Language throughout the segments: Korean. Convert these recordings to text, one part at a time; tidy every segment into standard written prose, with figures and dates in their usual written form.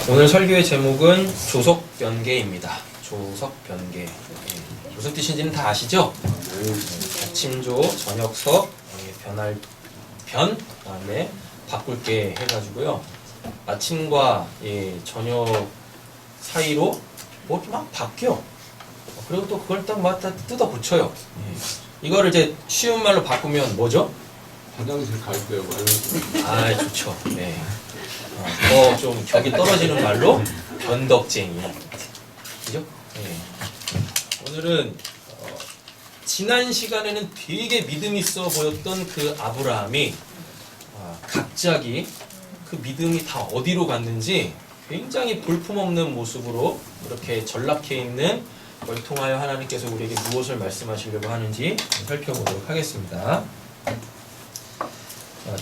오늘 설교의 제목은 조석변개입니다. 조석변개. 무슨 뜻인지는 다 아시죠? 아침조, 저녁석, 변할 변, 그다음에 바꿀게 해가지고요. 아침과 저녁 사이로 뭐 이렇게 막 바뀌어. 그리고 또 그걸 딱 막 뜯어 붙여요. 이거를 이제 쉬운 말로 바꾸면 뭐죠? 화장실 갈 거예요. 아, 좋죠. 네. 더 좀 격이 떨어지는 말로 변덕쟁이. 그죠? 네. 오늘은 지난 시간에는 되게 믿음 있어 보였던 그 아브라함이 갑자기 그 믿음이 다 어디로 갔는지 굉장히 볼품없는 모습으로 이렇게 전락해 있는 걸 통하여 하나님께서 우리에게 무엇을 말씀하시려고 하는지 살펴보도록 하겠습니다.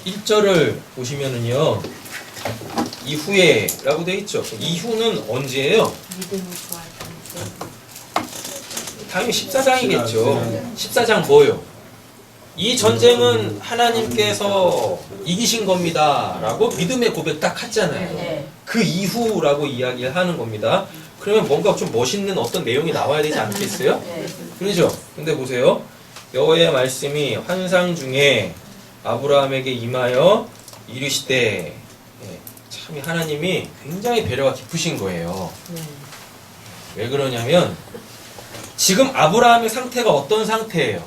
1절을 보시면은요, 이후에 라고 되어 있죠. 이후는 언제예요? 믿음을 구할 때. 당연히 14장이겠죠. 14장 뭐예요? 이 전쟁은 하나님께서 이기신 겁니다 라고 믿음의 고백 딱 했잖아요. 네. 그 이후라고 이야기를 하는 겁니다. 그러면 뭔가 좀 멋있는 어떤 내용이 나와야 되지 않겠어요? 네. 그러죠? 근데 보세요. 여호와의 말씀이 환상 중에 아브라함에게 임하여 이르시되, 참 하나님이 굉장히 배려가 깊으신 거예요. 네. 왜 그러냐면 지금 아브라함의 상태가 어떤 상태예요?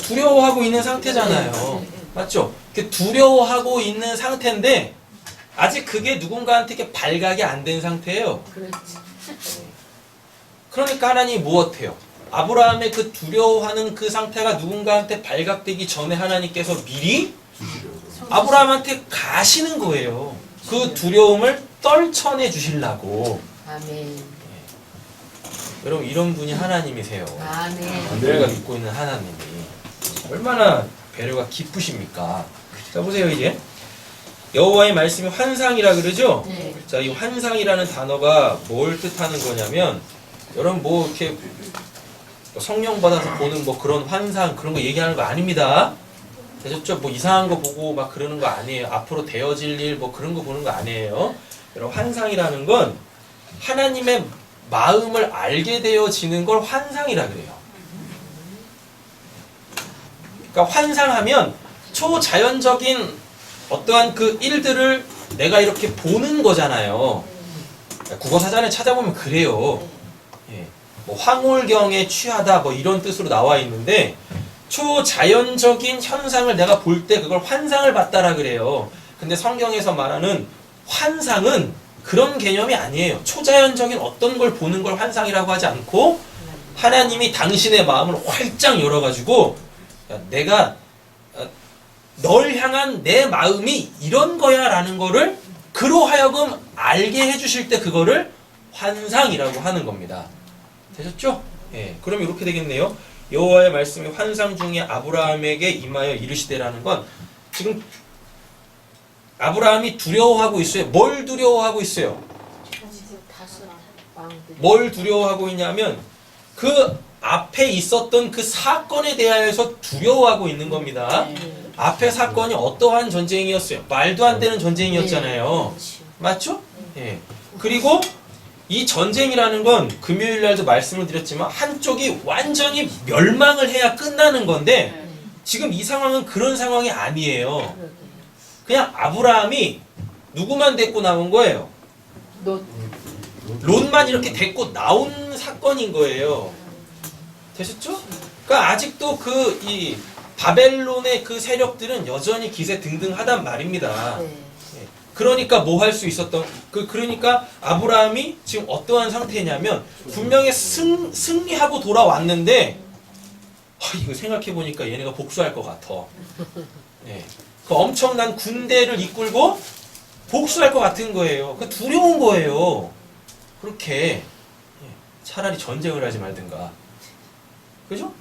두려워하고 있는 상태잖아요. 맞죠? 두려워하고 있는 상태인데 아직 그게 누군가한테 이렇게 발각이 안 된 상태예요. 그렇지. 그러니까 하나님이 무엇해요? 아브라함의 그 두려워하는 그 상태가 누군가한테 발각되기 전에 하나님께서 미리 아브라함한테 가시는 거예요. 그 두려움을 떨쳐내 주시려고. 아멘. 여러분, 이런 분이 하나님이세요. 아멘. 우리가 믿고 있는 하나님이 얼마나 배려가 깊으십니까? 자, 보세요. 이제 여호와의 말씀이 환상이라 그러죠? 네. 자, 이 환상이라는 단어가 뭘 뜻하는 거냐면, 여러분 뭐 이렇게 성령 받아서 보는 뭐 그런 환상 그런 거 얘기하는 거 아닙니다. 되셨죠? 뭐 이상한 거 보고 막 그러는 거 아니에요. 앞으로 되어질 일 뭐 그런 거 보는 거 아니에요. 여러분, 환상이라는 건 하나님의 마음을 알게 되어지는 걸 환상이라 그래요. 그러니까 환상하면 초자연적인 어떠한 그 일들을 내가 이렇게 보는 거잖아요. 국어사전에 찾아보면 그래요. 뭐 황홀경에 취하다 뭐 이런 뜻으로 나와 있는데, 초자연적인 현상을 내가 볼 때 그걸 환상을 봤다라 그래요. 근데 성경에서 말하는 환상은 그런 개념이 아니에요. 초자연적인 어떤 걸 보는 걸 환상이라고 하지 않고, 하나님이 당신의 마음을 활짝 열어가지고 내가 널 향한 내 마음이 이런 거야 라는 거를 그로 하여금 알게 해주실 때 그거를 환상이라고 하는 겁니다. 되셨죠? 예, 그럼 이렇게 되겠네요. 여호와의 말씀이 환상 중에 아브라함에게 임하여 이르시되라는 건 지금 아브라함이 두려워하고 있어요. 뭘 두려워하고 있어요? 뭘 두려워하고 있냐면 그 앞에 있었던 그 사건에 대하여서 두려워하고 있는 겁니다. 앞에 사건이 어떠한 전쟁이었어요? 말도 안 되는 전쟁이었잖아요. 맞죠? 예. 그리고 이 전쟁이라는 건 금요일 날도 말씀을 드렸지만 한쪽이 완전히 멸망을 해야 끝나는 건데 지금 이 상황은 그런 상황이 아니에요. 그냥 아브라함이 누구만 데리고 나온 거예요? 롯만 이렇게 데리고 나온 사건인 거예요. 되셨죠? 그러니까 아직도 이 바벨론의 그 세력들은 여전히 기세 등등하단 말입니다. 그러니까 뭐 할 수 있었던 그러니까 아브라함이 지금 어떠한 상태냐면 분명히 승리하고 돌아왔는데 이거 생각해 보니까 얘네가 복수할 것 같아. 그 엄청난 군대를 이끌고 복수할 것 같은 거예요. 그 두려운 거예요. 그렇게 차라리 전쟁을 하지 말든가. 그죠?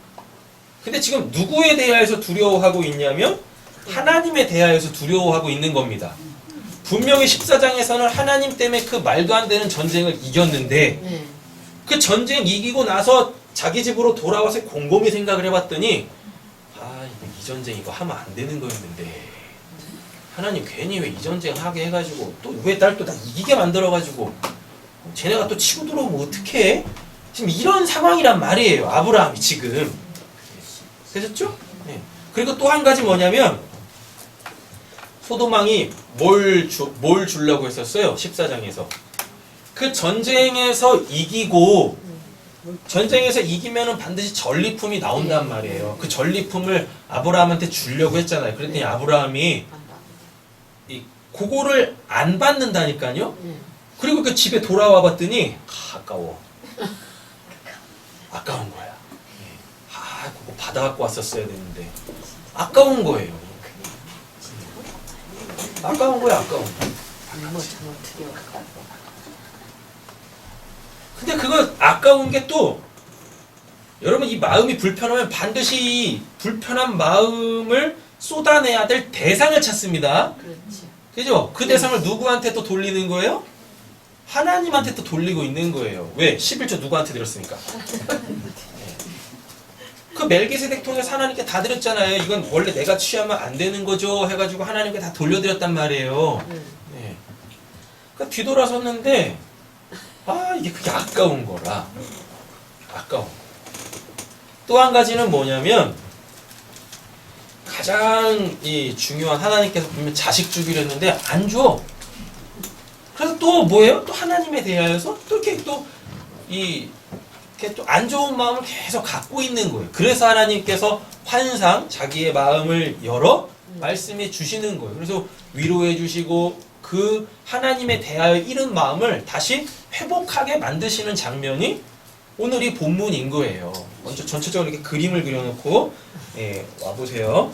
근데 지금 누구에 대하여서 두려워하고 있냐면 하나님에 대하여서 두려워하고 있는 겁니다. 분명히 14장에서는 하나님 때문에 그 말도 안 되는 전쟁을 이겼는데 그 전쟁 이기고 나서 자기 집으로 돌아와서 곰곰이 생각을 해봤더니 이 전쟁 이거 하면 안 되는 거였는데 하나님 괜히 왜 이 전쟁 하게 해가지고 또 왜 날 또 나 이기게 만들어가지고 쟤네가 또 치고 들어오면 어떡해? 지금 이런 상황이란 말이에요. 아브라함이 지금. 되셨죠? 네. 그리고 또 한 가지 뭐냐면 소돔왕이 뭘 주려고 했었어요? 14장에서. 그 전쟁에서 이기고 전쟁에서 이기면은 반드시 전리품이 나온단 말이에요. 그 전리품을 아브라함한테 주려고 했잖아요. 그랬더니 아브라함이 그거를 안 받는다니까요. 그리고 그 집에 돌아와 봤더니 아까워. 아까운 거야. 그거 받아갖고 왔었어야 되는데 아까운 거예요. 아까운 거야, 아까운 거. 근데 그거 아까운 게 또 여러분 이 마음이 불편하면 반드시 불편한 마음을 쏟아내야 될 대상을 찾습니다. 그죠? 그 대상을 누구한테 또 돌리는 거예요? 하나님한테 또 돌리고 있는 거예요. 왜? 11조 누구한테 드렸습니까? 그 멜기세덱 통해서 하나님께 다 드렸잖아요. 이건 원래 내가 취하면 안 되는 거죠 해가지고 하나님께 다 돌려드렸단 말이에요. 네. 그러니까 뒤돌아섰는데 이게 그게 아까운 거라. 아까운 거. 또 한 가지는 뭐냐면 가장 중요한 하나님께서 분명 자식 주기로 했는데 안 줘. 그래서 또 뭐예요? 또 하나님에 대하여서 또 이렇게 또 안 좋은 마음을 계속 갖고 있는 거예요. 그래서 하나님께서 환상, 자기의 마음을 열어 말씀해 주시는 거예요. 그래서 위로해 주시고 그 하나님에 대하여 잃은 마음을 다시 회복하게 만드시는 장면이 오늘 이 본문인 거예요. 먼저 전체적으로 이렇게 그림을 그려놓고 와보세요.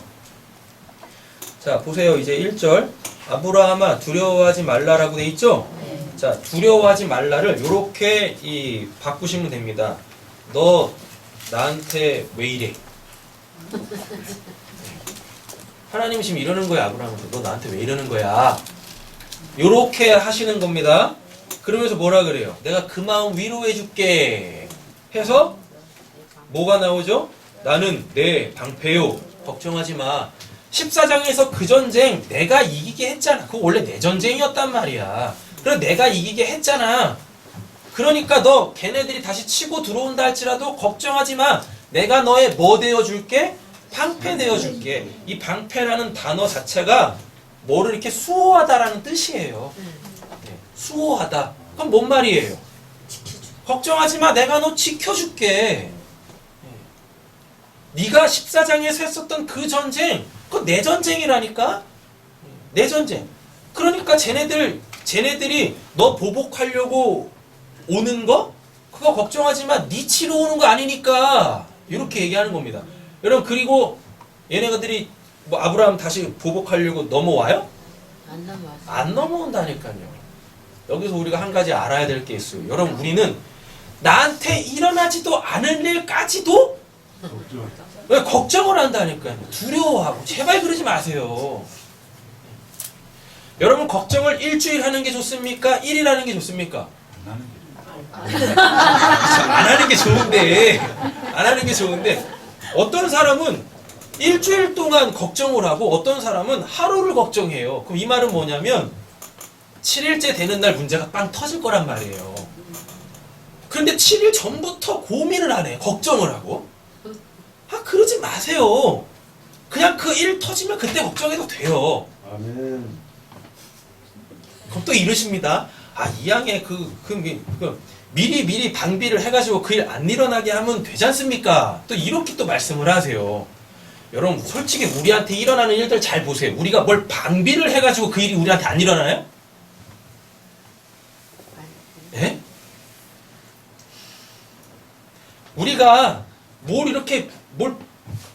자, 보세요. 이제 1절 아브라함아 두려워하지 말라라고 돼 있죠? 자, 두려워하지 말라를 이렇게 바꾸시면 됩니다. 너 나한테 왜 이래? 하나님이 지금 이러는 거야, 아브라함한테. 너 나한테 왜 이러는 거야? 요렇게 하시는 겁니다. 그러면서 뭐라 그래요? 내가 그 마음 위로해 줄게 해서 뭐가 나오죠? 나는 내 방패요. 걱정하지 마. 14장에서 그 전쟁 내가 이기게 했잖아. 그거 원래 내 전쟁이었단 말이야. 그래서 내가 이기게 했잖아. 그러니까 너 걔네들이 다시 치고 들어온다 할지라도 걱정하지 마. 내가 너의 뭐 되어줄게? 방패 되어줄게. 이 방패라는 단어 자체가 뭐를 이렇게 수호하다라는 뜻이에요. 수호하다. 그럼 뭔 말이에요? 걱정하지 마. 내가 너 지켜줄게. 네가 14장에서 했었던 그 전쟁, 그거 내 전쟁이라니까? 내 전쟁. 그러니까 쟤네들이 너 보복하려고 오는 거? 그거 걱정하지 마. 네 치러 오는 거 아니니까. 이렇게 얘기하는 겁니다. 여러분, 그리고 얘네들이 뭐 아브라함 다시 보복하려고 넘어와요? 안 넘어온다니까요. 여기서 우리가 한 가지 알아야 될 게 있어요. 여러분, 우리는 나한테 일어나지도 않을 일까지도 왜 걱정을 한다니까요. 두려워하고. 제발 그러지 마세요. 여러분, 걱정을 일주일 하는 게 좋습니까? 1일 하는 게 좋습니까? 안 하는 게 좋은데. 안 하는 게 좋은데. 어떤 사람은 일주일 동안 걱정을 하고 어떤 사람은 하루를 걱정해요. 그럼 이 말은 뭐냐면 7일째 되는 날 문제가 빵 터질 거란 말이에요. 그런데 7일 전부터 고민을 안 해. 걱정을 하고. 그러지 마세요. 그냥 그 일 터지면 그때 걱정해도 돼요. 아멘. 그럼 또 이러십니다. 이 양에 미리 방비를 해가지고 그 일 안 일어나게 하면 되지 않습니까? 또 이렇게 또 말씀을 하세요. 여러분, 솔직히 우리한테 일어나는 일들 잘 보세요. 우리가 뭘 방비를 해가지고 그 일이 우리한테 안 일어나요? 예? 우리가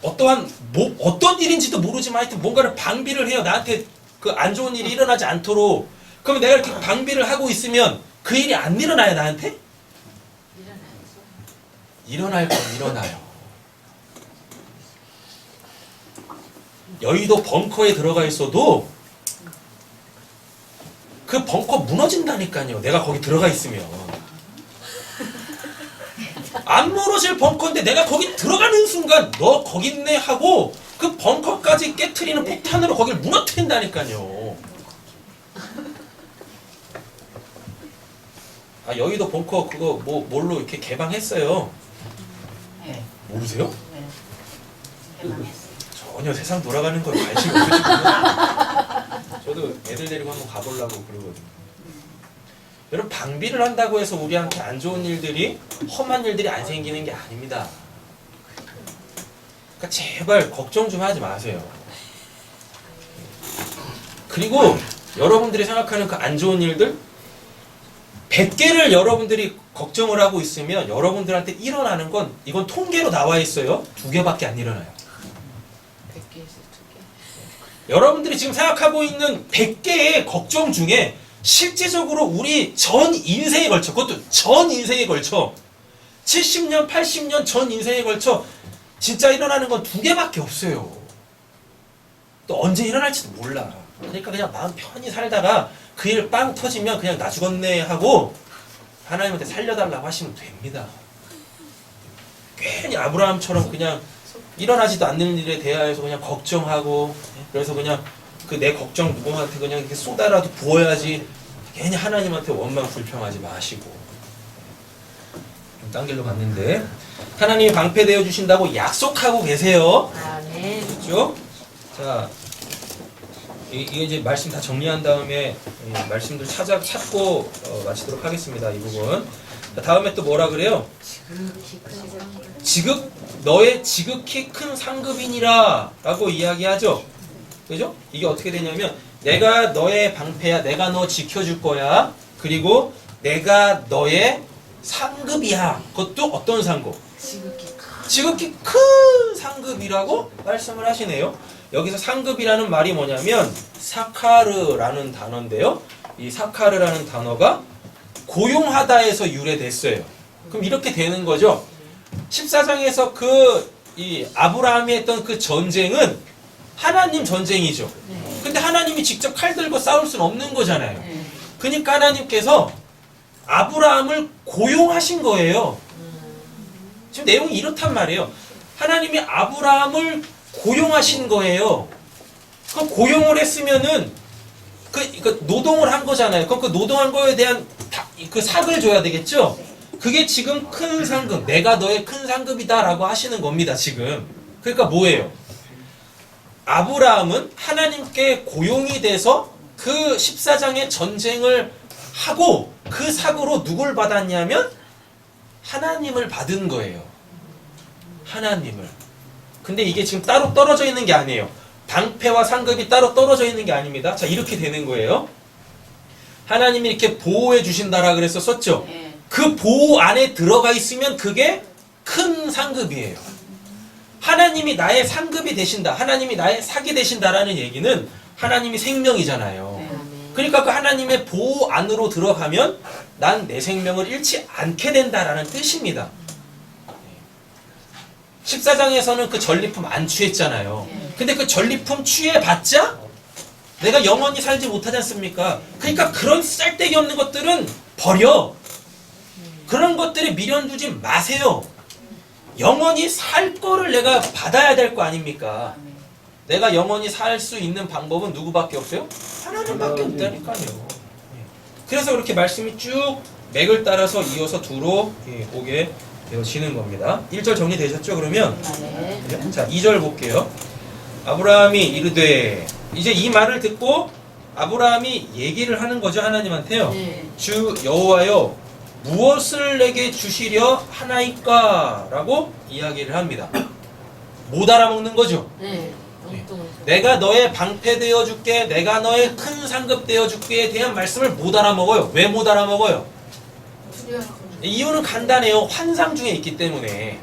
어떤 일인지도 모르지만 하여튼 뭔가를 방비를 해요. 나한테 그 안 좋은 일이 일어나지 않도록. 그럼 내가 이렇게 방비를 하고 있으면 그 일이 안 일어나요, 나한테? 일어날 건 일어나요. 여의도 벙커에 들어가 있어도 그 벙커 무너진다니까요. 내가 거기 들어가 있으면. 안 무너질 벙커인데 내가 거기 들어가는 순간 너 거기 있네 하고 그 벙커까지 깨트리는 폭탄으로 거기를 무너뜨린다니까요. 아 여의도 벙커 그거 뭐 뭘로 이렇게 개방했어요. 네. 모르세요? 네. 개방했어요. 전혀 세상 돌아가는 거에 관심이 없으시구나. 저도 애들 데리고 한번 가보려고 그러거든요. 여러분 방비를 한다고 해서 우리한테 안 좋은 일들이 험한 일들이 안 생기는 게 아닙니다. 그러니까 제발 걱정 좀 하지 마세요. 그리고 여러분들이 생각하는 그 안 좋은 일들 100개를 여러분들이 걱정을 하고 있으면 여러분들한테 일어나는 건 이건 통계로 나와 있어요. 2개밖에 안 일어나요. 100개에서 2개. 여러분들이 지금 생각하고 있는 100개의 걱정 중에 실제적으로 우리 전 인생에 걸쳐, 그것도 전 인생에 걸쳐 70년, 80년 전 인생에 걸쳐 진짜 일어나는 건 2개밖에 없어요. 또 언제 일어날지도 몰라. 그러니까 그냥 마음 편히 살다가 그 일 빵 터지면 그냥 나 죽었네 하고 하나님한테 살려달라고 하시면 됩니다. 괜히 아브라함처럼 그냥 일어나지도 않는 일에 대하여서 그냥 걱정하고 그래서 그냥 그 내 걱정 누구한테 그냥 이렇게 쏟아라도 부어야지 괜히 하나님한테 원망 불평하지 마시고. 좀 딴 길로 갔는데 하나님이 방패되어 주신다고 약속하고 계세요. 아멘. 그렇죠? 자, 이게 이제 말씀 다 정리한 다음에 말씀들 찾고 마치도록 하겠습니다. 이 부분. 자, 다음에 또 뭐라 그래요? 너의 지극히 큰 상급이니라 라고 이야기하죠. 그죠? 이게 어떻게 되냐면 내가 너의 방패야. 내가 너 지켜줄 거야. 그리고 내가 너의 상급이야. 그것도 어떤 상급? 지극히 큰 상급이라고 말씀을 하시네요. 여기서 상급이라는 말이 뭐냐면 사카르라는 단어인데요. 이 사카르라는 단어가 고용하다에서 유래됐어요. 그럼 이렇게 되는 거죠. 14장에서 이 아브라함이 했던 그 전쟁은 하나님 전쟁이죠. 근데 하나님이 직접 칼 들고 싸울 수는 없는 거잖아요. 그러니까 하나님께서 아브라함을 고용하신 거예요. 지금 내용이 이렇단 말이에요. 하나님이 아브라함을 고용하신 거예요. 그 고용을 했으면은 그 노동을 한 거잖아요. 그럼 그 노동한 거에 대한 그 삭을 줘야 되겠죠? 그게 지금 큰 상급, 내가 너의 큰 상급이다라고 하시는 겁니다, 지금. 그러니까 뭐예요? 아브라함은 하나님께 고용이 돼서 그 14장의 전쟁을 하고 그 삭으로 누굴 받았냐면 하나님을 받은 거예요. 하나님을. 근데 이게 지금 따로 떨어져 있는 게 아니에요. 방패와 상급이 따로 떨어져 있는 게 아닙니다. 자, 이렇게 되는 거예요. 하나님이 이렇게 보호해 주신다라 그래서 썼죠. 그 보호 안에 들어가 있으면 그게 큰 상급이에요. 하나님이 나의 상급이 되신다. 하나님이 나의 삭이 되신다라는 얘기는 하나님이 생명이잖아요. 그러니까 그 하나님의 보호 안으로 들어가면 난 내 생명을 잃지 않게 된다라는 뜻입니다. 14장에서는 그 전리품 안 취했잖아요. 근데 그 전리품 취해봤자 내가 영원히 살지 못하지 않습니까? 그러니까 그런 쓸데기 없는 것들은 버려. 그런 것들에 미련 두지 마세요. 영원히 살 거를 내가 받아야 될 거 아닙니까? 내가 영원히 살 수 있는 방법은 누구밖에 없어요? 하나님밖에 없다니까요. 그래서 그렇게 말씀이 쭉 맥을 따라서 이어서 두로 오게 되어지는 겁니다. 1절 정리되셨죠? 그러면 자 2절 볼게요. 아브라함이 이르되, 이제 이 말을 듣고 아브라함이 얘기를 하는 거죠. 하나님한테요. 주 여호와여 무엇을 내게 주시려 하나이까? 라고 이야기를 합니다. 못 알아먹는 거죠. 내가 너의 방패 되어줄게, 내가 너의 큰 상급 되어줄게에 대한 말씀을 못 알아먹어요. 왜 못 알아먹어요? 이유는 간단해요. 환상 중에 있기 때문에.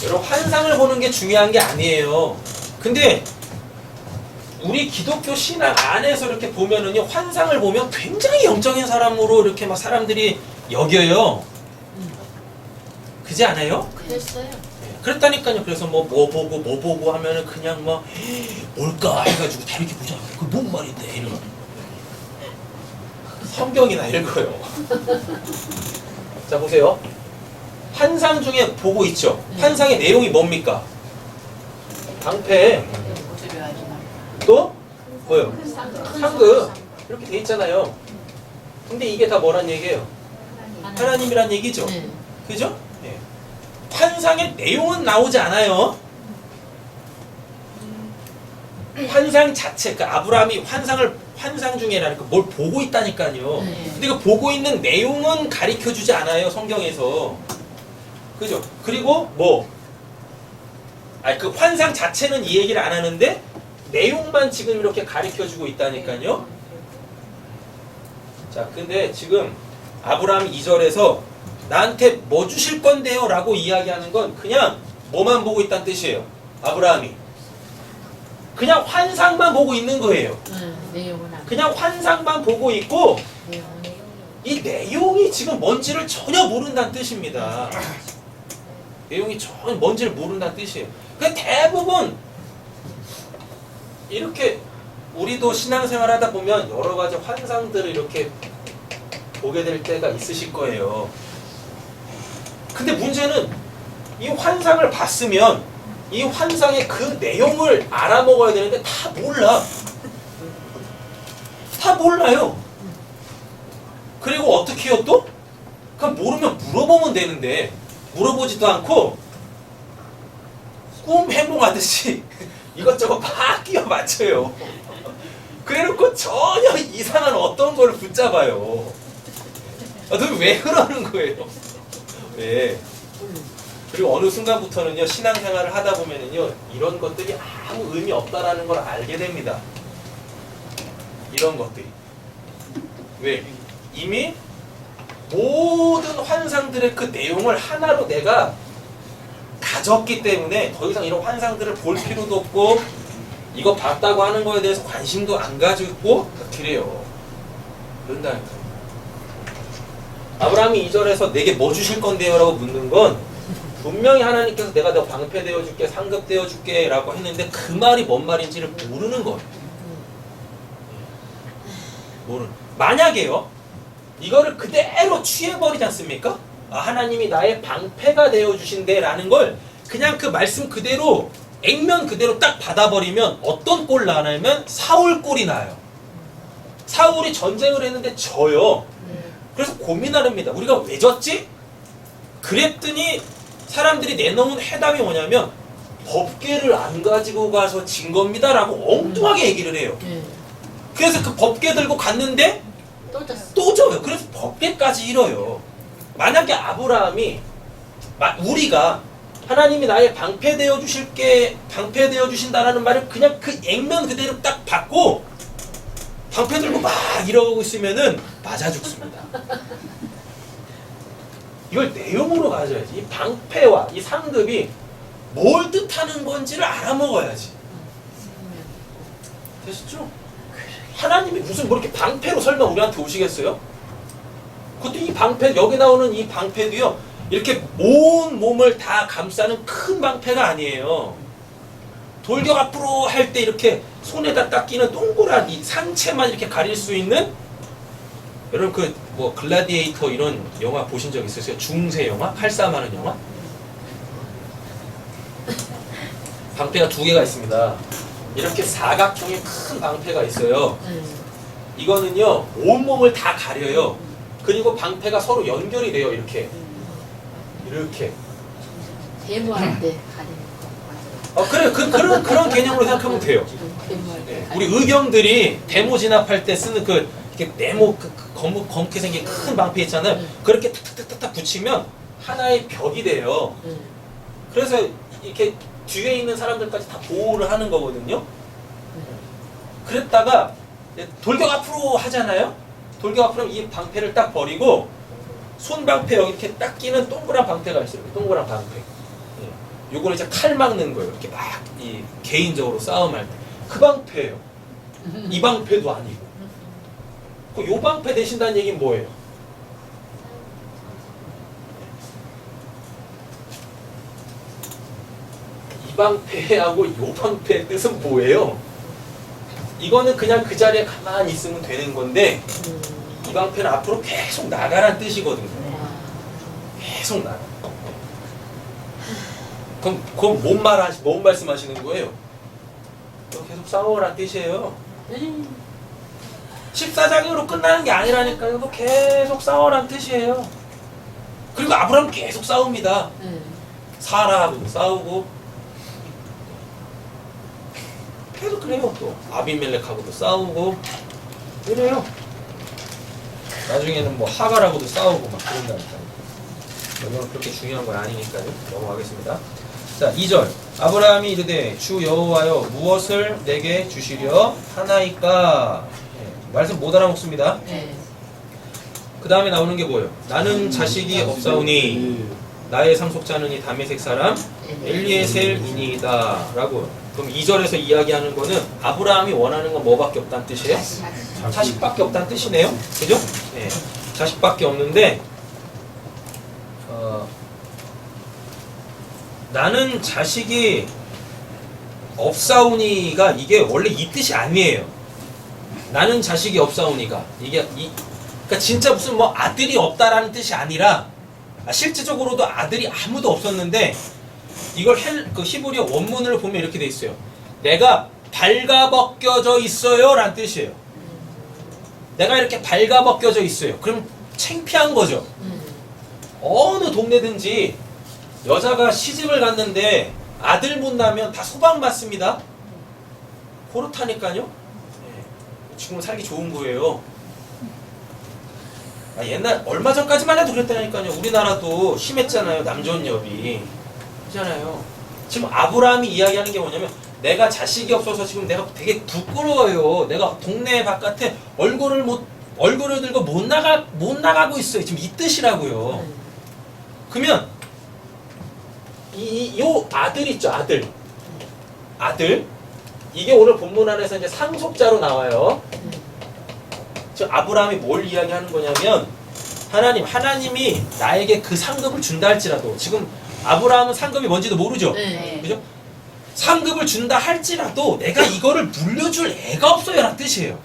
여러분, 환상을 보는 게 중요한 게 아니에요. 근데 우리 기독교 신앙 안에서 이렇게 보면은요, 환상을 보면 굉장히 영적인 사람으로 이렇게 막 사람들이 여겨요. 그지 않아요? 그랬어요. 그랬다니까요. 그래서 뭐 보고 하면은 그냥 뭐 뭘까 해가지고 다 이렇게 보자. 그 뭔 말인데 이러고 성경이나 읽어요. 자 보세요. 환상 중에 보고 있죠. 환상의 내용이 뭡니까? 방패. 또 뭐요? 상급 이렇게 돼 있잖아요. 근데 이게 다 뭐란 얘기예요? 하나님이란 얘기죠. 네. 그죠? 예. 환상의 내용은 나오지 않아요. 환상 자체, 그 아브라함이 환상 중에라니까 뭘 보고 있다니까요. 네. 근데 그 보고 있는 내용은 가르쳐 주지 않아요, 성경에서. 그죠? 그리고 그 환상 자체는 이 얘기를 안 하는데 내용만 지금 이렇게 가르쳐 주고 있다니까요. 자, 근데 지금 아브라함 2절에서 나한테 뭐 주실 건데요? 라고 이야기하는 건 그냥 뭐만 보고 있다는 뜻이에요. 아브라함이. 그냥 환상만 보고 있는 거예요. 내용은 안. 그냥 환상만 보고 있고 내용은 이 내용이 지금 뭔지를 전혀 모른다는 뜻입니다. 내용이 전혀 뭔지를 모른다는 뜻이에요. 그 대부분 이렇게 우리도 신앙생활 하다 보면 여러 가지 환상들을 이렇게 보게 될 때가 있으실 거예요. 근데 문제는 이 환상을 봤으면 이 환상의 그 내용을 알아먹어야 되는데 다 몰라. 다 몰라요. 그리고 어떻게 해요 또? 그럼 모르면 물어보면 되는데 물어보지도 않고 꿈 해몽하듯이 이것저것 막 끼워 맞춰요. 그래놓고 전혀 이상한 어떤 걸 붙잡아요. 너 왜 그러는 거예요? 왜? 그리고 어느 순간부터는요, 신앙생활을 하다 보면은요, 이런 것들이 아무 의미 없다라는 걸 알게 됩니다. 이런 것들이. 왜? 이미 모든 환상들의 그 내용을 하나로 내가 가졌기 때문에 더 이상 이런 환상들을 볼 필요도 없고, 이거 봤다고 하는 거에 대해서 관심도 안 가지고, 그래요. 그런다니까요. 아브라함이 2절에서 내게 뭐 주실 건데요? 라고 묻는 건 분명히 하나님께서 내가 너 방패되어 줄게, 상급되어 줄게 라고 했는데 그 말이 뭔 말인지를 모르는 거예요. 만약에요, 이거를 그대로 취해버리지 않습니까? 하나님이 나의 방패가 되어 주신대 라는 걸 그냥 그 말씀 그대로 액면 그대로 딱 받아버리면 어떤 꼴 나냐면 사울 꼴이 나요. 사울이 전쟁을 했는데 져요. 그래서 고민하랍니다. 우리가 왜 졌지? 그랬더니 사람들이 내놓은 해답이 뭐냐면 법궤를 안 가지고 가서 진 겁니다 라고 엉뚱하게 얘기를 해요. 그래서 그 법궤 들고 갔는데 또 졌어. 또 져요. 그래서 법궤까지 잃어요. 만약에 아브라함이 우리가 하나님이 나의 방패되어 주신다라는 말을 그냥 그 액면 그대로 딱 받고 방패 들고 막 이러고 있으면은 맞아 죽습니다. 이걸 내용으로 가져야지. 이 방패와 이 상급이 뭘 뜻하는 건지를 알아먹어야지. 되셨죠? 하나님이 무슨 뭐 이렇게 방패로 설마 우리한테 오시겠어요? 그것도 이 방패, 여기 나오는 이 방패도요, 이렇게 온 몸을 다 감싸는 큰 방패가 아니에요. 돌격 앞으로 할 때 이렇게 손에다 딱 끼는 동그란 이 상체만 이렇게 가릴 수 있는, 여러분 글라디에이터 이런 영화 보신 적 있으세요? 중세 영화? 칼싸움하는 영화? 방패가 두 개가 있습니다. 이렇게 사각형의 큰 방패가 있어요. 이거는요, 온몸을 다 가려요. 그리고 방패가 서로 연결이 돼요. 이렇게 데모할 때 가리는 거. 그래, 그런 개념으로 생각하면 돼요. 데모할 때. 네, 우리 의경들이 데모 진압할 때 쓰는 이렇게 네모 검게 생긴 큰 방패 있잖아요. 그렇게 탁탁탁탁 붙이면 하나의 벽이 돼요. 그래서 이렇게 뒤에 있는 사람들까지 다 보호를 하는 거거든요. 그랬다가 돌격 앞으로 하잖아요. 돌격 앞으로 이 방패를 딱 버리고 손 방패 여기 이렇게 딱 끼는 동그란 방패가 있어요. 동그란 방패. 요거는 이제 칼 막는 거예요. 이렇게 막 이 개인적으로 싸움할 때. 그 방패예요. 이 방패도 아니고. 요 방패 되신다는 얘기는 뭐예요? 이 방패하고 요 방패의 뜻은 뭐예요? 이거는 그냥 그 자리에 가만히 있으면 되는 건데 이 방패는 앞으로 계속 나가란 뜻이거든요. 계속 나가. 그럼 뭔 말씀하시는 거예요? 계속 싸워란 뜻이에요. 음. 14장으로 끝나는 게 아니라니까요. 뭐 계속 싸워란 뜻이에요. 그리고 아브라함 계속 싸웁니다. 사라하고도 싸우고 계속 그래요. 또 아비멜렉하고도 싸우고 이래요. 나중에는 뭐 하갈하고도 싸우고 막 그런다니까요. 이건 그렇게 중요한 건 아니니까요. 넘어가겠습니다. 자, 2절. 아브라함이 이르되 주 여호와여 무엇을 내게 주시려 하나이까? 말씀 못 알아먹습니다. 그 다음에 나오는 게 뭐예요? 나는 자식이 없사오니 나의 상속자는 이 다메섹 사람 엘리에셀이니이다 라고. 그럼 2절에서 이야기하는 거는 아브라함이 원하는 건 뭐밖에 없다는 뜻이에요? 자식밖에 없다는 뜻이네요. 그죠? 네. 자식밖에 없는데 나는 자식이 없사오니가 이게 원래 이 뜻이 아니에요. 나는 자식이 없사오니가 그러니까 진짜 무슨 뭐 아들이 없다라는 뜻이 아니라 실질적으로도 아들이 아무도 없었는데 이걸 그 히브리어 원문을 보면 이렇게 돼 있어요. 내가 발가벗겨져 있어요 라는 뜻이에요. 내가 이렇게 발가벗겨져 있어요. 그럼 창피한 거죠. 어느 동네든지 여자가 시집을 갔는데 아들 못 낳으면 다 소방받습니다. 그렇다니까요. 지금은 살기 좋은 거예요. 옛날 얼마 전까지만 해도 그랬다니까요. 우리나라도 심했잖아요. 남존여비 있잖아요. 지금 아브라함이 이야기하는 게 뭐냐면 내가 자식이 없어서 지금 내가 되게 부끄러워요. 내가 동네 바깥에 얼굴을 들고 못 나가고 있어요. 지금 이 뜻이라고요. 그러면 요 아들 있죠. 아들 이게 오늘 본문 안에서 이제 상속자로 나와요. 지금 아브라함이 뭘 이야기하는 거냐면 하나님이 나에게 그 상급을 준다 할지라도 지금 아브라함은 상급이 뭔지도 모르죠. 그죠? 상급을 준다 할지라도 내가 이거를 물려줄 애가 없어요 라는 뜻이에요.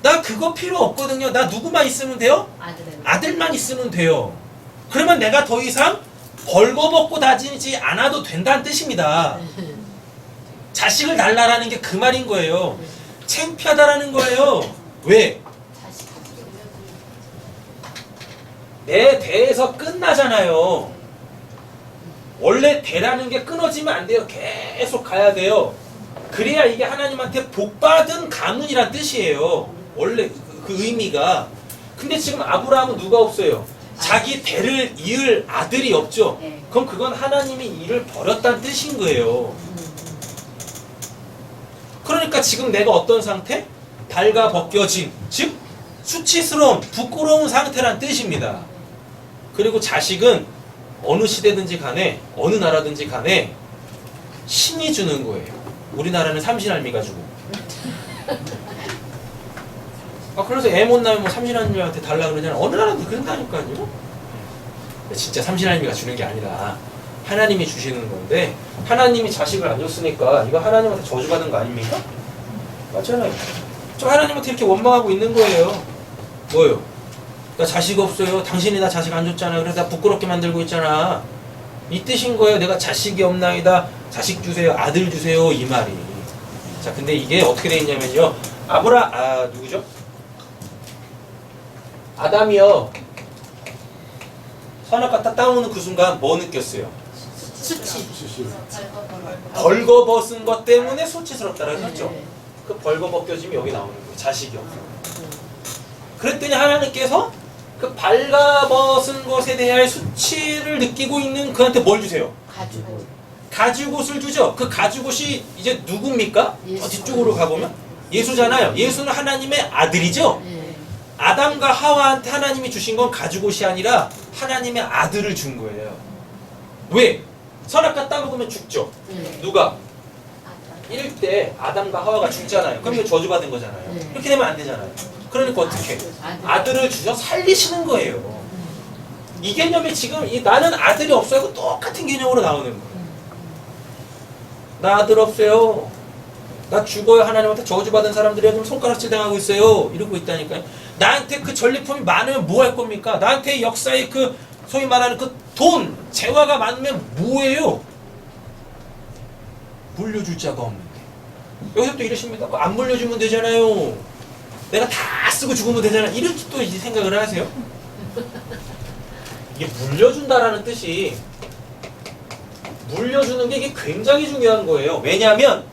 나 그거 필요 없거든요. 나 누구만 있으면 돼요? 아들만 있으면 돼요. 그러면 내가 더 이상 벌거벗고 다니지 않아도 된다는 뜻입니다. 자식을 달라라는 게 그 말인 거예요. 창피하다라는 거예요. 왜? 내 대에서 끝나잖아요. 원래 대라는 게 끊어지면 안 돼요. 계속 가야 돼요. 그래야 이게 하나님한테 복받은 가문이란 뜻이에요. 원래 그 의미가. 근데 지금 아브라함은 누가 없어요? 자기 대를 이을 아들이 없죠. 그럼 그건 하나님이 이를 버렸다는 뜻인 거예요. 그러니까 지금 내가 어떤 상태? 발가벗겨진, 즉 수치스러운, 부끄러운 상태란 뜻입니다. 그리고 자식은 어느 시대든지 간에 어느 나라든지 간에 신이 주는 거예요. 우리나라는 삼신할미가 주고. 그래서 애 못 낳으면 뭐 삼신할미한테 달라 그러잖아요. 어느 나라도 그런다니까요. 진짜 삼신할미가 주는 게 아니라 하나님이 주시는 건데 하나님이 자식을 안 줬으니까 이거 하나님한테 저주받은 거 아닙니까? 맞잖아요. 저 하나님한테 이렇게 원망하고 있는 거예요. 뭐요? 나 자식 없어요. 당신이 나 자식 안 줬잖아. 그래서 나 부끄럽게 만들고 있잖아. 이 뜻인 거예요. 내가 자식이 없나이다. 자식 주세요. 아들 주세요. 이 말이. 자, 근데 이게 어떻게 돼 있냐면요. 누구죠? 아담이요. 선악과 딱 따오는 그 순간 뭐 느꼈어요? 수치. 벌거벗은 것 때문에 수치스럽다라고 했죠. 그 벌거벗겨짐이 여기 나오는 거예요. 자식이 없어요. 그랬더니 하나님께서 그 발가벗은 것에 대한 수치를 느끼고 있는 그한테 뭘 주세요? 가죽옷을 주죠. 그 가죽옷이 이제 누굽니까? 저 뒤쪽으로 가보면 예수잖아요. 예수는 하나님의 아들이죠. 아담과 하와한테 하나님이 주신 건 가죽옷이 아니라 하나님의 아들을 준 거예요. 왜? 선악과 따먹으면 죽죠. 누가? 이럴 때 아담과 하와가 죽잖아요. 그럼 이거 저주받은 거잖아요. 이렇게 되면 안 되잖아요. 그러니까 어떻게? 아들을 주셔 살리시는 거예요. 이 개념이 지금 나는 아들이 없어요. 똑같은 개념으로 나오는 거예요. 나 아들 없어요. 나 죽어요. 하나님한테 저주받은 사람들이 지금 손가락질 당하고 있어요. 이러고 있다니까요. 나한테 그 전리품이 많으면 뭐 할 겁니까? 나한테 역사의 그 소위 말하는 그 돈, 재화가 많으면 뭐예요? 물려줄 자가 없는데. 여기서 또 이러십니다. 안 물려주면 되잖아요. 내가 다 쓰고 죽으면 되잖아. 이렇게 또 이제 생각을 하세요. 이게 물려준다라는 뜻이 물려주는 게 이게 굉장히 중요한 거예요. 왜냐하면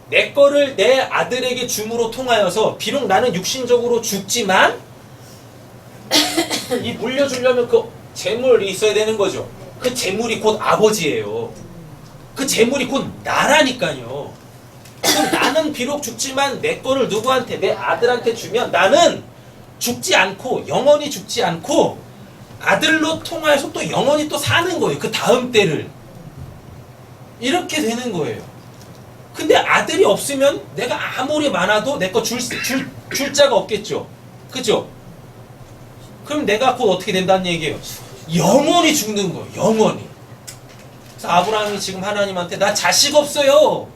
내 거를 내 아들에게 줌으로 통하여서 비록 나는 육신적으로 죽지만 이 물려주려면 그 재물이 있어야 되는 거죠. 그 재물이 곧 아버지예요. 그 재물이 곧 나라니까요. 그럼 나는 비록 죽지만 내 거를 누구한테, 내 아들한테 주면 나는 죽지 않고 영원히 죽지 않고 아들로 통하여서 또 영원히 또 사는 거예요. 그 다음 때를. 이렇게 되는 거예요. 근데 아들이 없으면 내가 아무리 많아도 내 거 줄 자가 없겠죠. 그죠? 그럼 내가 곧 어떻게 된다는 얘기예요? 영원히 죽는 거예요. 영원히. 그래서 아브라함이 지금 하나님한테 나 자식 없어요.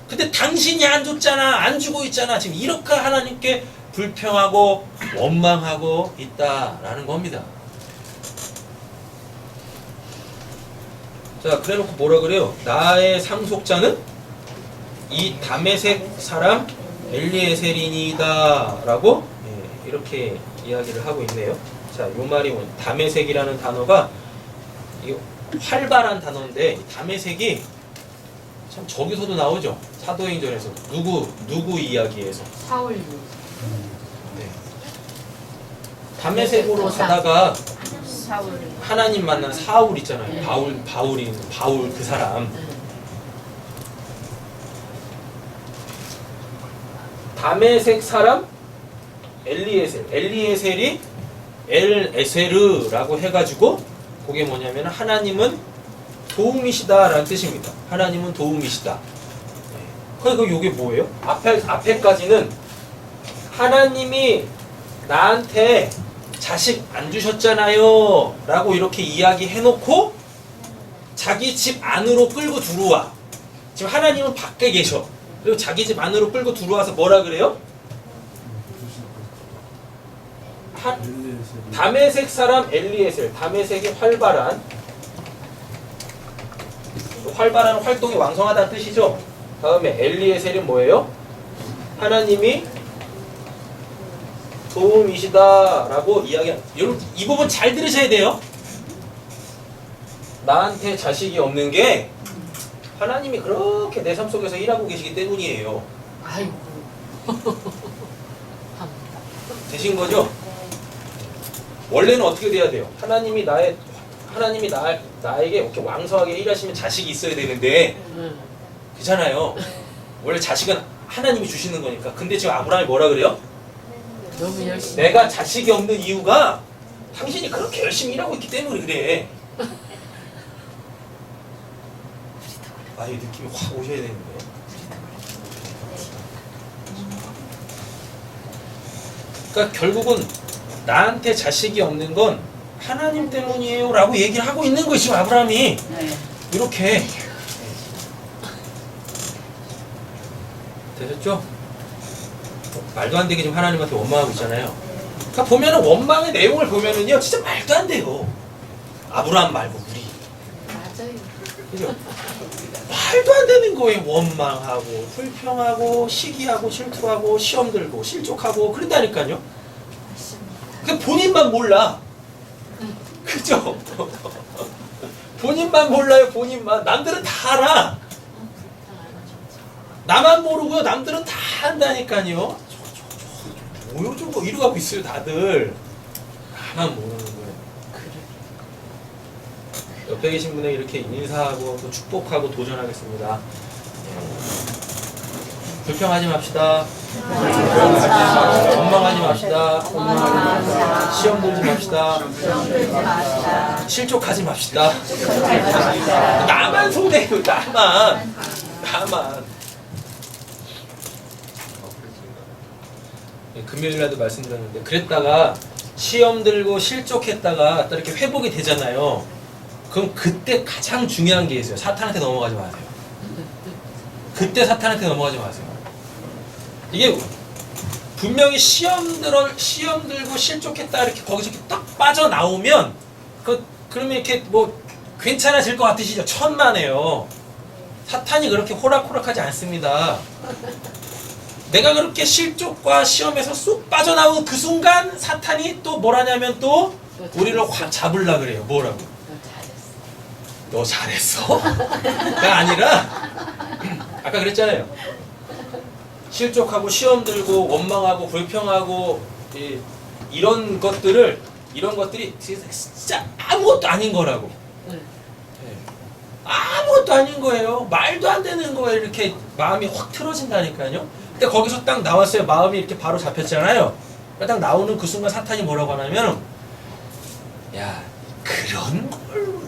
근데 당신이 안 줬잖아. 안 주고 있잖아. 지금 이렇게 하나님께 불평하고 원망하고 있다라는 겁니다. 자, 그래놓고 뭐라 그래요? 나의 상속자는 이 다메섹 사람 엘리에셀이니이다 라고 이렇게 이야기를 하고 있네요. 자, 요 말이 뭐냐? 다메섹이라는 단어가 이 활발한 단어인데 다메섹이 참 저기서도 나오죠. 사도행전에서 누구 이야기에서 사울 네. 다메섹으로 가다가 사울 하나님 만난 사울 있잖아요. 네. 바울 그 사람. 다메섹 사람 엘리에셀이 엘에세르라고 해가지고 그게 뭐냐면 하나님은 도움이시다라는 뜻입니다. 하나님은 도움이시다. 그리고 요게 뭐예요? 앞에까지는 하나님이 나한테 자식 안 주셨잖아요 라고 이렇게 이야기해놓고 자기 집 안으로 끌고 들어와. 지금 하나님은 밖에 계셔. 그리고 자기 집 안으로 끌고 들어와서 뭐라 그래요? 다메섹 사람 엘리에셀. 다메섹이 활발한 활동이 왕성하다는 뜻이죠. 다음에 엘리에셀이 뭐예요? 하나님이 도움이시다라고 이야기한. 여러분 이 부분 잘 들으셔야 돼요. 나한테 자식이 없는 게 하나님이 그렇게 내 삶 속에서 일하고 계시기 때문이에요. 아이고 되신 거죠? 원래는 어떻게 돼야 돼요? 하나님이 나에게 이렇게 왕성하게 일하시면 자식이 있어야 되는데 그렇잖아요. 원래 자식은 하나님이 주시는 거니까. 근데 지금 아브라함이 뭐라 그래요? 너무 열심히 내가 자식이 없는 이유가 당신이 그렇게 열심히 일하고 있기 때문에 그래. 아, 이 느낌이 확 오셔야 되는데. 그러니까 결국은 나한테 자식이 없는 건 하나님 때문이에요 라고 얘기를 하고 있는 거예요. 지금 아브라함이 이렇게. 되셨죠? 말도 안 되게 지금 하나님한테 원망하고 있잖아요. 그러니까 보면은 원망의 내용을 보면은요 진짜 말도 안 돼요. 아브라함 말고 우리. 맞아요. 그죠? 말도 안 되는 거예요. 원망하고 불평하고 시기하고 질투하고 시험 들고 실족하고 그런다니까요. 그 본인만 몰라. 그죠? 본인만 몰라요. 본인만. 남들은 다 알아. 나만 모르고요. 남들은 다 안다니까요. 뭐요 저거 이러고 있어요 다들. 나만 모르는 거예요. 옆에 계신 분에게 이렇게 인사하고 또 축복하고 도전하겠습니다. 불평하지 맙시다. 원망하지 맙시다. 시험 들지 맙시다. 실족하지 맙시다. 나만 손해요. 나만. 금요일날도 말씀드렸는데 그랬다가 시험 들고 실족했다가 또 이렇게 회복이 되잖아요. 그럼 그때 가장 중요한 게 있어요. 사탄한테 넘어가지 마세요. 그때 사탄한테 넘어가지 마세요. 이게 분명히 시험 들고 실족했다 이렇게 거기서 이렇게 딱 빠져나오면 그러면 이렇게 뭐 괜찮아질 것 같으시죠? 천만에요. 사탄이 그렇게 호락호락하지 않습니다. 내가 그렇게 실족과 시험에서 쑥 빠져나온 그 순간 사탄이 또 뭘 하냐면 또 우리를 확 잡으려고 그래요. 뭐라고? 너 잘했어. 너 잘했어?가 아니라 아까 그랬잖아요. 실족하고 시험 들고 원망하고 불평하고 이런 것들이 진짜 아무것도 아닌 거라고. 응. 아무것도 아닌 거예요. 말도 안 되는 거예요. 이렇게 마음이 확 틀어진다니까요. 근데 거기서 딱 나왔어요. 마음이 이렇게 바로 잡혔잖아요. 딱 나오는 그 순간 사탄이 뭐라고 하냐면, 야, 그런 걸로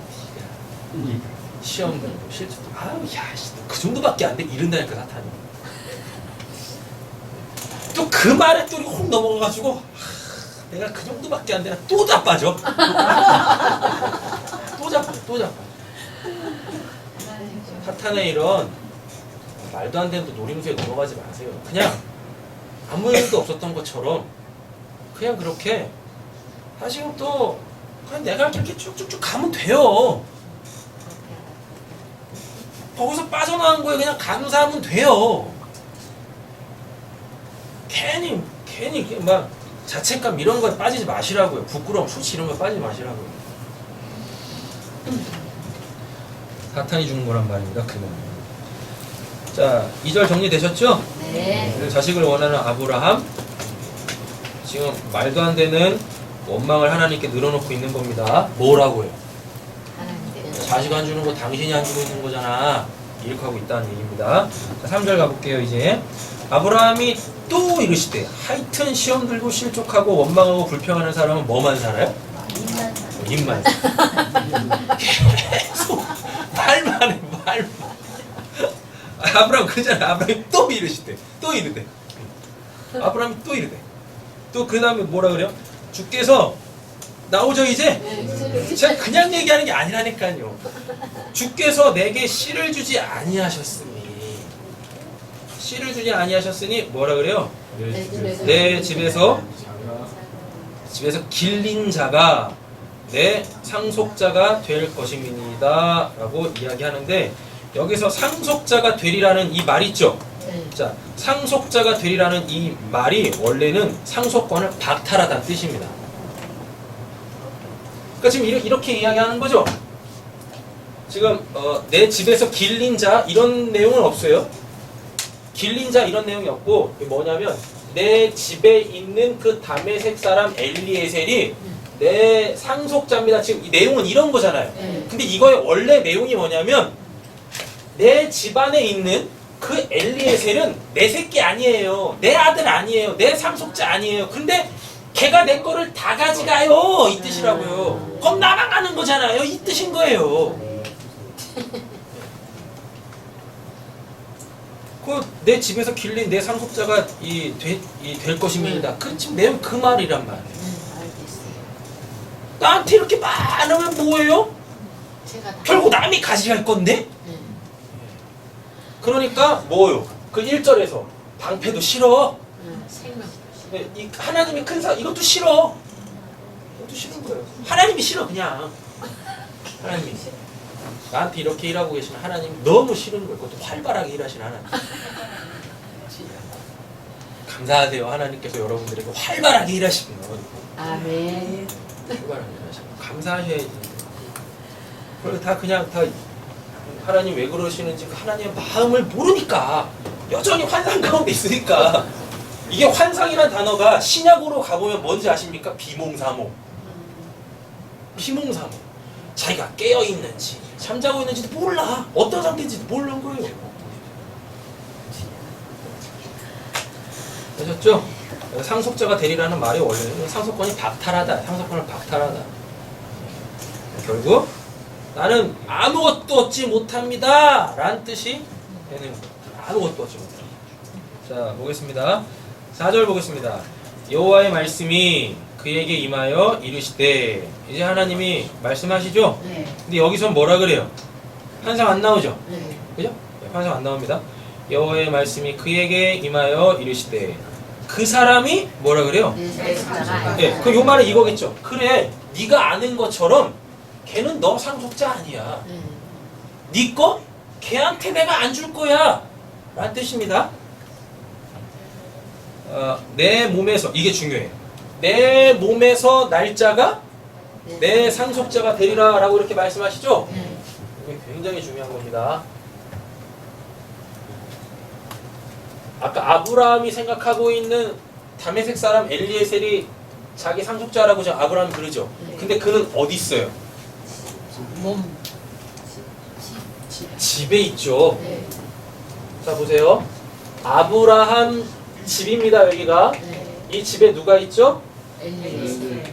네가 시험 들고 실수, 아유, 야, 그 정도밖에 안 돼. 이른다니까 사탄이. 또 그 말에 또 혹 넘어가가지고, 내가 그 정도밖에 안 되나 또 자빠져. 또 자빠져. 사탄의 이런 말도 안 되는 놀림수에 넘어가지 마세요. 그냥 아무 일도 없었던 것처럼 그냥 그렇게 하시고 또 그냥 내가 이렇게 쭉쭉쭉 가면 돼요. 거기서 빠져나온 거에 그냥 감사하면 돼요. 괜히 막 자책감 이런 거에 빠지지 마시라고요. 부끄러움, 수치 이런 거에 빠지지 마시라고요. 사탄이 주는 거란 말입니다. 그는. 자, 2절 정리되셨죠? 네. 자식을 원하는 아브라함. 지금 말도 안 되는 원망을 하나님께 늘어놓고 있는 겁니다. 뭐라고요? 하나님께 자식 안 주는 거 당신이 안 주고 있는 거잖아. 이렇게 하고 있다는 얘기입니다. 자, 3절 가볼게요. 이제 아브라함이 또 이르시되 하여튼 시험 들고 실족하고 원망하고 불평하는 사람은 뭐만 살아요? 입만 계속 말만 해. 아브라함 그러잖아. 아브라함이 또 이르시대. 또 이르대. 아브라함이 또 이르대. 또 그 다음에 뭐라 그래요? 주께서 나오죠 이제? 제가 그냥 얘기하는 게 아니라니까요. 주께서 내게 씨를 주지 아니하셨으니 뭐라 그래요? 내 집에서 길린 자가 내 상속자가 될 것입니다 라고 이야기하는데, 여기서 상속자가 되리라는 이 말 있죠? 자, 상속자가 되리라는 이 말이 원래는 상속권을 박탈하다는 뜻입니다. 그러니까 지금 이렇게 이야기하는 거죠. 지금 내 집에서 길린 자 이런 내용은 없어요. 길린 자 이런 내용이 없고, 뭐냐면 내 집에 있는 그 다메섹 사람 엘리에셀이 내 상속자입니다. 지금 이 내용은 이런 거잖아요. 근데 이거의 원래 내용이 뭐냐면, 내 집안에 있는 그 엘리에셀은 내 새끼 아니에요. 내 아들 아니에요. 내 상속자 아니에요. 근데 걔가 내 거를 다 가져가요. 이 뜻이라고요. 그럼 나만 가는 거잖아요. 이 뜻인 거예요. 내 집에서 길린 내 상속자가 될 것입니다. 그 지금 내용 그 말이란 말이에요. 알겠어요. 나한테 이렇게 말하면 뭐예요? 제가 다 결국 남이 가져갈 건데? 그러니까 뭐요? 그 1절에서 방패도 싫어. 생명. 이 하나님이 큰 이것도 싫어. 이것도 싫은 거예요. 하나님이 싫어 그냥. 하나님이 나한테 이렇게 일하고 계시는 하나님 너무 싫은 거예요. 그것도 활발하게 일하시는 하나님. 감사하세요. 하나님께서 여러분들에게 활발하게 일하시는 거. 아멘. 활발하게 일하시는 거. 감사하셔야지. 그리고 다 하나님 왜 그러시는지 그 하나님의 마음을 모르니까, 여전히 환상 가운데 있으니까. 이게 환상이란 단어가 신약으로 가보면 뭔지 아십니까? 비몽사몽. 자기가 깨어있는지 잠자고 있는지도 몰라. 어떤 상태인지도 모르는 거예요. 아셨죠? 상속자가 되리라는 말이 원래는 상속권이 박탈하다. 상속권을 박탈하다. 결국 나는 아무것도 얻지 못합니다 라는 뜻이 되는 거예요. 아무것도 얻지 못합니다. 자, 보겠습니다. 4절 보겠습니다. 여호와의 말씀이 그에게 임하여 이르시되. 이제 하나님이 말씀하시죠? 네. 근데 여기서 뭐라 그래요? 환상 안 나오죠? 네. 그죠? 네, 환상 안 나옵니다. 여호와의 말씀이 그에게 임하여 이르시되. 그 사람이 뭐라 그래요? 내 상속자가 네, 그 요 말은 이거겠죠. 그래, 네가 아는 것처럼 걔는 너 상속자 아니야. 네 거 걔한테 내가 안 줄 거야 라는 뜻입니다. 내 몸에서, 이게 중요해요. 내 몸에서 날짜가 내 상속자가 되리라 라고 이렇게 말씀하시죠? 네. 이게 굉장히 중요한 겁니다. 아까 아브라함이 생각하고 있는 다메섹 사람 엘리에셀이 자기 상속자라고 저 아브라함이 그러죠. 네. 근데 그는 어디 있어요? 몸. 집에 있죠. 네. 자 보세요. 아브라함 집입니다. 여기가. 네. 이 집에 누가 있죠? 엘리에셀.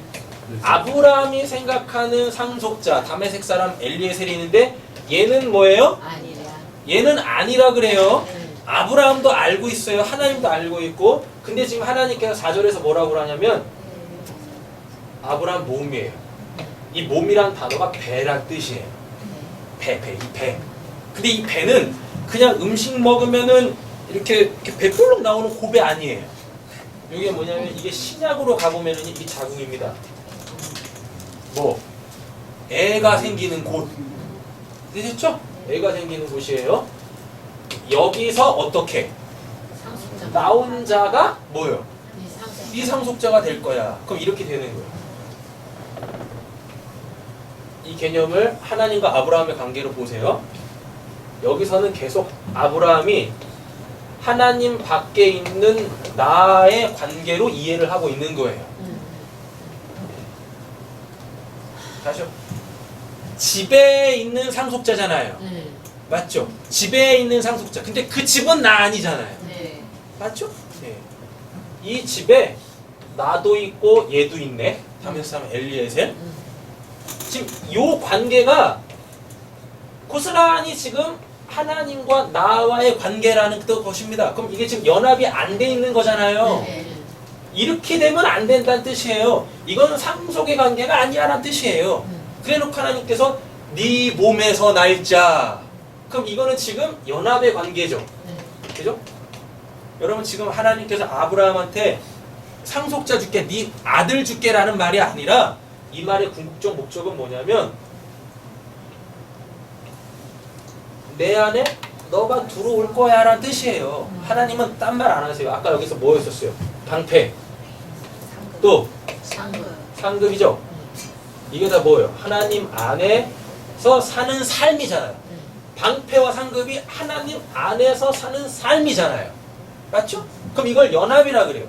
아브라함이 생각하는 상속자 다메섹 사람 엘리에셀이 있는데 얘는 뭐예요? 아니라. 얘는 아니라 그래요. 네. 아브라함도 알고 있어요. 하나님도 알고 있고. 근데 지금 하나님께서 4절에서 뭐라고 그러냐면 아브라함 몸이에요. 이 몸이란 단어가 배란 뜻이에요. 배, 이 배. 근데 이 배는 그냥 음식 먹으면은 이렇게 배 볼록 나오는 고배 아니에요. 이게 뭐냐면 이게 신약으로 가보면은 이 자궁입니다. 뭐 애가 생기는 곳. 되셨죠? 애가 생기는 곳이에요. 여기서 어떻게 상속자. 나온 자가 뭐예요? 상속자. 이 상속자가 될 거야. 그럼 이렇게 되는 거예요. 이 개념을 하나님과 아브라함의 관계로 보세요. 여기서는 계속 아브라함이 하나님 밖에 있는 나의 관계로 이해를 하고 있는 거예요. 다시요. 집에 있는 상속자잖아요. 네. 맞죠? 집에 있는 상속자. 근데 그 집은 나 아니잖아요. 네. 맞죠? 네. 이 집에 나도 있고 얘도 있네. 다메섹 사람 엘리에셀. 지금 요 관계가 고스란히 지금 하나님과 나와의 관계라는 것입니다. 그럼 이게 지금 연합이 안 돼 있는 거잖아요. 네. 이렇게 되면 안 된다는 뜻이에요. 이건 상속의 관계가 아니야라는 뜻이에요. 그래놓고 하나님께서 네 몸에서 날자. 그럼 이거는 지금 연합의 관계죠. 그죠? 여러분 지금 하나님께서 아브라함한테 상속자 줄게, 네 아들 줄게라는 말이 아니라 이 말의 궁극적 목적은 뭐냐면 내 안에 너가 들어올 거야 라는 뜻이에요. 하나님은 딴 말 안 하세요. 아까 여기서 뭐였었어요? 방패, 또 상급. 상급이죠. 이게 다 뭐예요? 하나님 안에서 사는 삶이잖아요. 방패와 상급이 하나님 안에서 사는 삶이잖아요. 맞죠? 그럼 이걸 연합이라 그래요.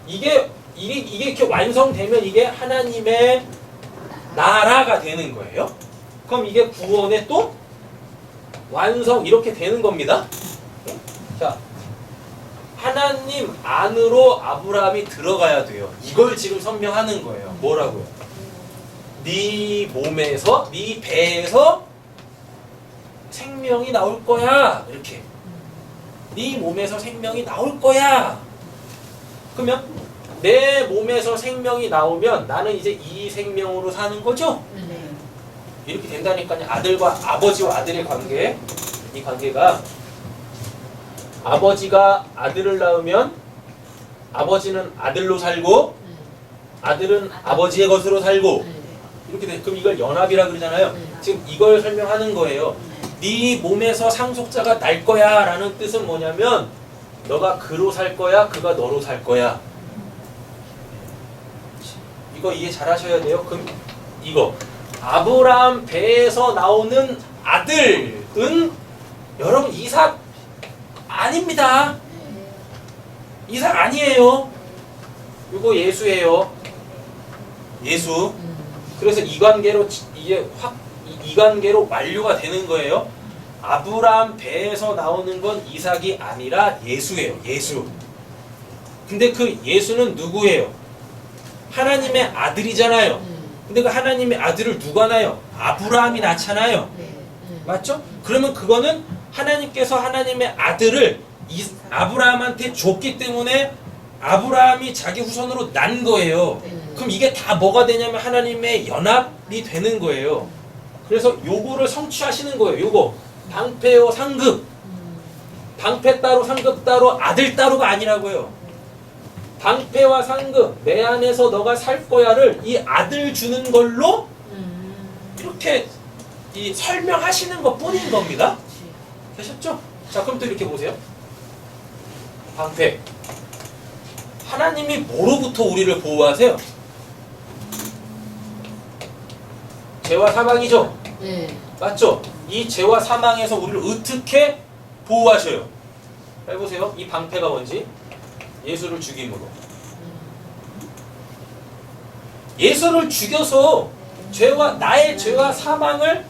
이게 이렇게 완성되면 이게 하나님의 나라가 되는 거예요. 그럼 이게 구원의 또 완성 이렇게 되는 겁니다. 자, 하나님 안으로 아브라함이 들어가야 돼요. 이걸 지금 설명하는 거예요. 뭐라고요? 네 몸에서, 네 배에서 생명이 나올 거야. 이렇게. 네 몸에서 생명이 나올 거야. 그러면 내 몸에서 생명이 나오면 나는 이제 이 생명으로 사는 거죠? 네. 이렇게 된다니까요. 아들과 아버지와 아들의 관계. 이 관계가 아버지가 아들을 낳으면 아버지는 아들로 살고 아들은 아버지의 것으로 살고 이렇게 돼. 그럼 이걸 연합이라 그러잖아요. 지금 이걸 설명하는 거예요. 네 몸에서 상속자가 날 거야 라는 뜻은 뭐냐면 너가 그로 살 거야, 그가 너로 살 거야. 이거 이해 잘 하셔야 돼요. 그럼 이거 아브라함 배에서 나오는 아들은 여러분 이삭 아닙니다. 이삭 아니에요. 이거 예수예요. 예수. 그래서 이 관계로 이게 이 관계로 완료가 되는 거예요. 아브라함 배에서 나오는 건 이삭이 아니라 예수예요. 예수. 근데 그 예수는 누구예요? 하나님의 아들이잖아요. 근데 그 하나님의 아들을 누가 낳아요? 아브라함이 낳잖아요. 맞죠? 그러면 그거는 하나님께서 하나님의 아들을 아브라함한테 줬기 때문에 아브라함이 자기 후손으로 난 거예요. 그럼 이게 다 뭐가 되냐면 하나님의 연합이 되는 거예요. 그래서 요거를 성취하시는 거예요. 요거 방패와 상급. 방패 따로 상급 따로 아들 따로가 아니라고요. 방패와 상급 내 안에서 너가 살 거야를 이 아들 주는 걸로 이렇게 이 설명하시는 것 뿐인 겁니다. 되셨죠? 자, 그럼 또 이렇게 보세요. 방패. 하나님이 뭐로부터 우리를 보호하세요? 죄와 사망이죠? 네. 맞죠? 이 죄와 사망에서 우리를 어떻게 보호하셔요? 해보세요. 이 방패가 뭔지. 예수를 죽임으로. 예수를 죽여서 나의 죄와 사망을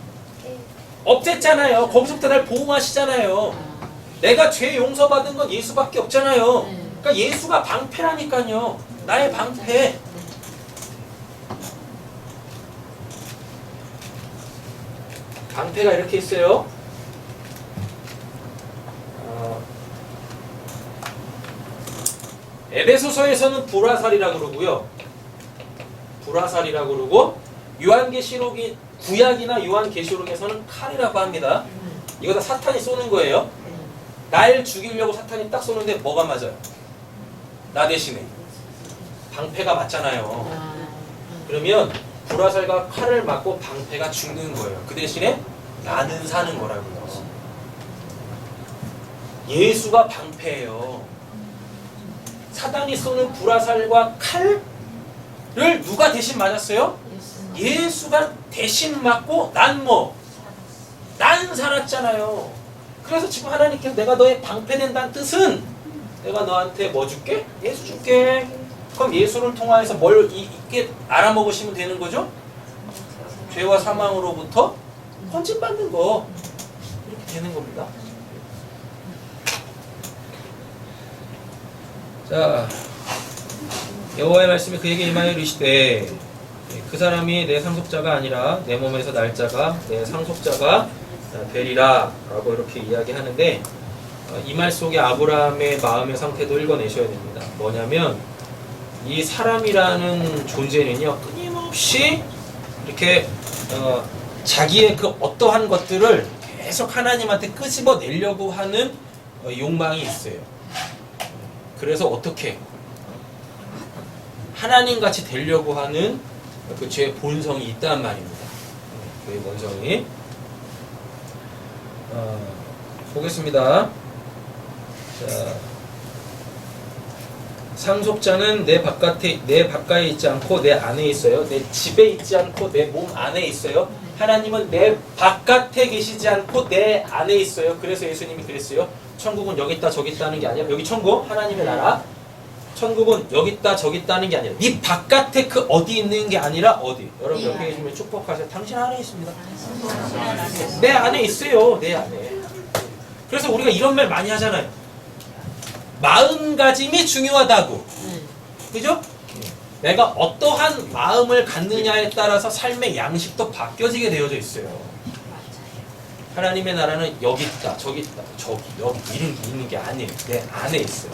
없앴잖아요. 거기서부터 날 보호하시잖아요. 내가 죄 용서받은 건 예수밖에 없잖아요. 그러니까 예수가 방패라니까요. 나의 방패. 방패가 이렇게 있어요. 에베소서에서는 불화살이라고 그러고요. 불화살이라고 그러고 요한계시록이 구약이나 요한계시록에서는 칼이라고 합니다. 이거 다 사탄이 쏘는 거예요. 날 죽이려고 사탄이 딱 쏘는데 뭐가 맞아요? 나 대신에 방패가 맞잖아요. 그러면 불화살과 칼을 맞고 방패가 죽는 거예요. 그 대신에 나는 사는 거라고요. 예수가 방패예요. 사단이 쏘는 불화살과 칼을 누가 대신 맞았어요? 예수가 대신 맞고 난 뭐? 난 살았잖아요. 그래서 지금 하나님께서 내가 너의 방패 된다는 뜻은 내가 너한테 뭐 줄게? 예수 줄게. 그럼 예수를 통하여서 뭘 있게 알아먹으시면 되는 거죠? 죄와 사망으로부터 건진받는 거. 이렇게 되는 겁니다. 자, 여호와의 말씀이 그에게 임하여 이르시되 그 사람이 내 상속자가 아니라 내 몸에서 날 자가 내 상속자가 되리라 라고 이렇게 이야기하는데 이 말 속에 아브라함의 마음의 상태도 읽어내셔야 됩니다. 뭐냐면 이 사람이라는 존재는요 끊임없이 이렇게 자기의 그 어떠한 것들을 계속 하나님한테 끄집어내려고 하는 욕망이 있어요. 그래서 어떻게 하나님같이 되려고 하는 그 죄의 본성이 있단 말입니다. 죄의 본성이. 보겠습니다. 자, 상속자는 내 바깥에 있지 않고 내 안에 있어요. 내 집에 있지 않고 내 몸 안에 있어요. 하나님은 내 바깥에 계시지 않고 내 안에 있어요. 그래서 예수님이 그랬어요. 천국은 여기 있다 저기 있다는 게 아니라 여기 천국 하나님의 나라. 천국은 여기 있다 저기 있다는 게 아니라 네 바깥에 그 어디 있는 게 아니라 어디. 여러분 옆에 계시면 축복하세요. 당신 안에 있습니다. 내 안에 있어요. 내 안에. 그래서 우리가 이런 말 많이 하잖아요. 마음가짐이 중요하다고. 그죠? 내가 어떠한 마음을 갖느냐에 따라서 삶의 양식도 바뀌어지게 되어져 있어요. 하나님의 나라는 여기 있다, 저기 있다, 저기, 여기 있는 게 아니에요. 내 안에 있어요.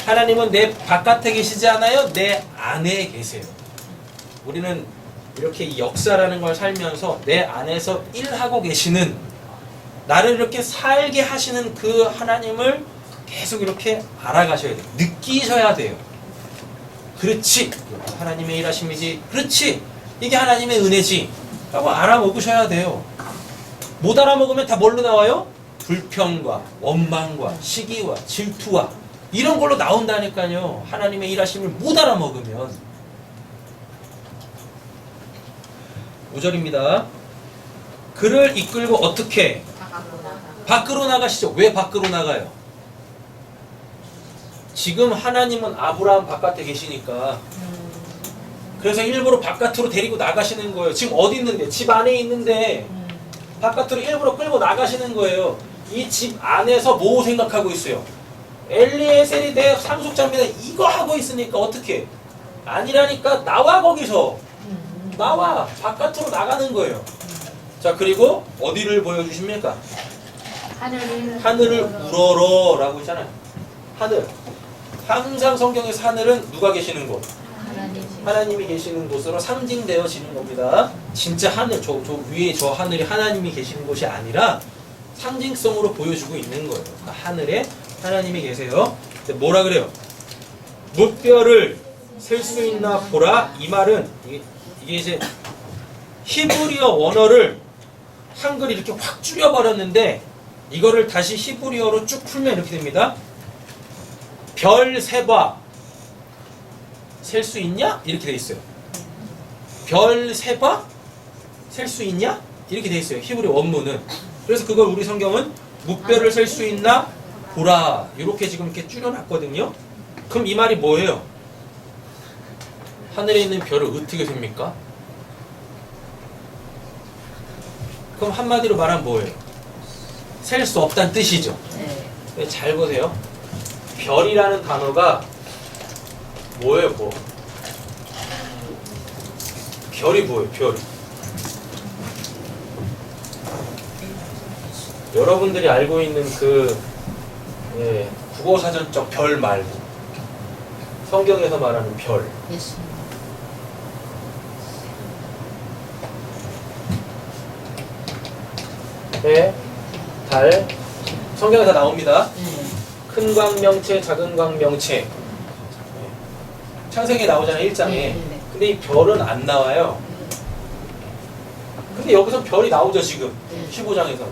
하나님은 내 바깥에 계시지 않아요? 내 안에 계세요. 우리는 이렇게 이 역사라는 걸 살면서 내 안에서 일하고 계시는 나를 이렇게 살게 하시는 그 하나님을 계속 이렇게 알아가셔야 돼요. 느끼셔야 돼요. 그렇지. 하나님의 일하심이지. 그렇지. 이게 하나님의 은혜지. 라고 알아먹으셔야 돼요. 못 알아먹으면 다 뭘로 나와요? 불평과 원망과 시기와 질투와 이런 걸로 나온다니까요. 하나님의 일하심을 못 알아먹으면. 5절입니다. 그를 이끌고 어떻게? 밖으로 나가시죠. 왜 밖으로 나가요? 지금 하나님은 아브라함 바깥에 계시니까 그래서 일부러 바깥으로 데리고 나가시는 거예요. 지금 어디 있는데? 집 안에 있는데 바깥으로 일부러 끌고 나가시는 거예요. 이 집 안에서 뭐 생각하고 있어요? 엘리에셀이 내 상속자입니다. 이거 하고 있으니까 어떻게? 아니라니까 나와 거기서. 나와. 바깥으로 나가는 거예요. 자, 그리고 어디를 보여주십니까? 하늘을 우러러 라고 있잖아요. 하늘. 항상 성경에서 하늘은 누가 계시는 곳? 하나님이 계시는 곳으로 상징되어지는 겁니다. 진짜 하늘, 저 위에 저 하늘이 하나님이 계시는 곳이 아니라 상징성으로 보여주고 있는 거예요. 그러니까 하늘에 하나님이 계세요. 근데 뭐라 그래요? 무뼈를 셀 수 있나 보라. 이 말은 이게 이제 히브리어 원어를 한글이 이렇게 확 줄여버렸는데 이거를 다시 히브리어로 쭉 풀면 이렇게 됩니다. 별 세봐 셀 수 있냐? 이렇게 돼 있어요. 별 세봐 셀 수 있냐? 이렇게 돼 있어요. 히브리 원문은. 그래서 그걸 우리 성경은 무별을 셀 수 있나? 보라. 이렇게 지금 이렇게 줄여놨거든요. 그럼 이 말이 뭐예요? 하늘에 있는 별을 어떻게 셉니까? 그럼 한마디로 말하면 뭐예요? 셀 수 없다는 뜻이죠. 네. 잘 보세요. 별이라는 단어가 뭐예요, 뭐? 별이 뭐예요, 별이? 여러분들이 알고 있는 그 국어사전적 별 말고 성경에서 말하는 별. 예수님. 해, 달, 성경에서 나옵니다. 네. 큰 광명체, 작은 광명체. 창세기에 나오잖아요, 1장에. 네. 근데 이 별은 안 나와요. 근데 여기서 별이 나오죠, 지금. 네. 15장에서는.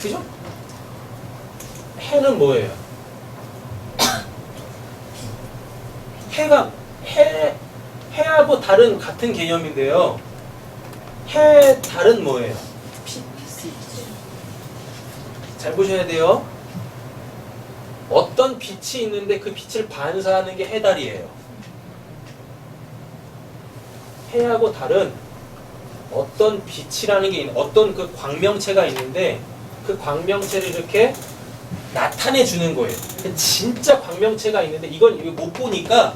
그죠? 해는 뭐예요? 해하고 달은 같은 개념인데요. 달은 뭐예요? 잘 보셔야 돼요. 어떤 빛이 있는데 그 빛을 반사하는 게 해달이에요. 해하고 달은 어떤 빛이라는 게 어떤 그 광명체가 있는데 그 광명체를 이렇게 나타내 주는 거예요. 진짜 광명체가 있는데 이걸 못 보니까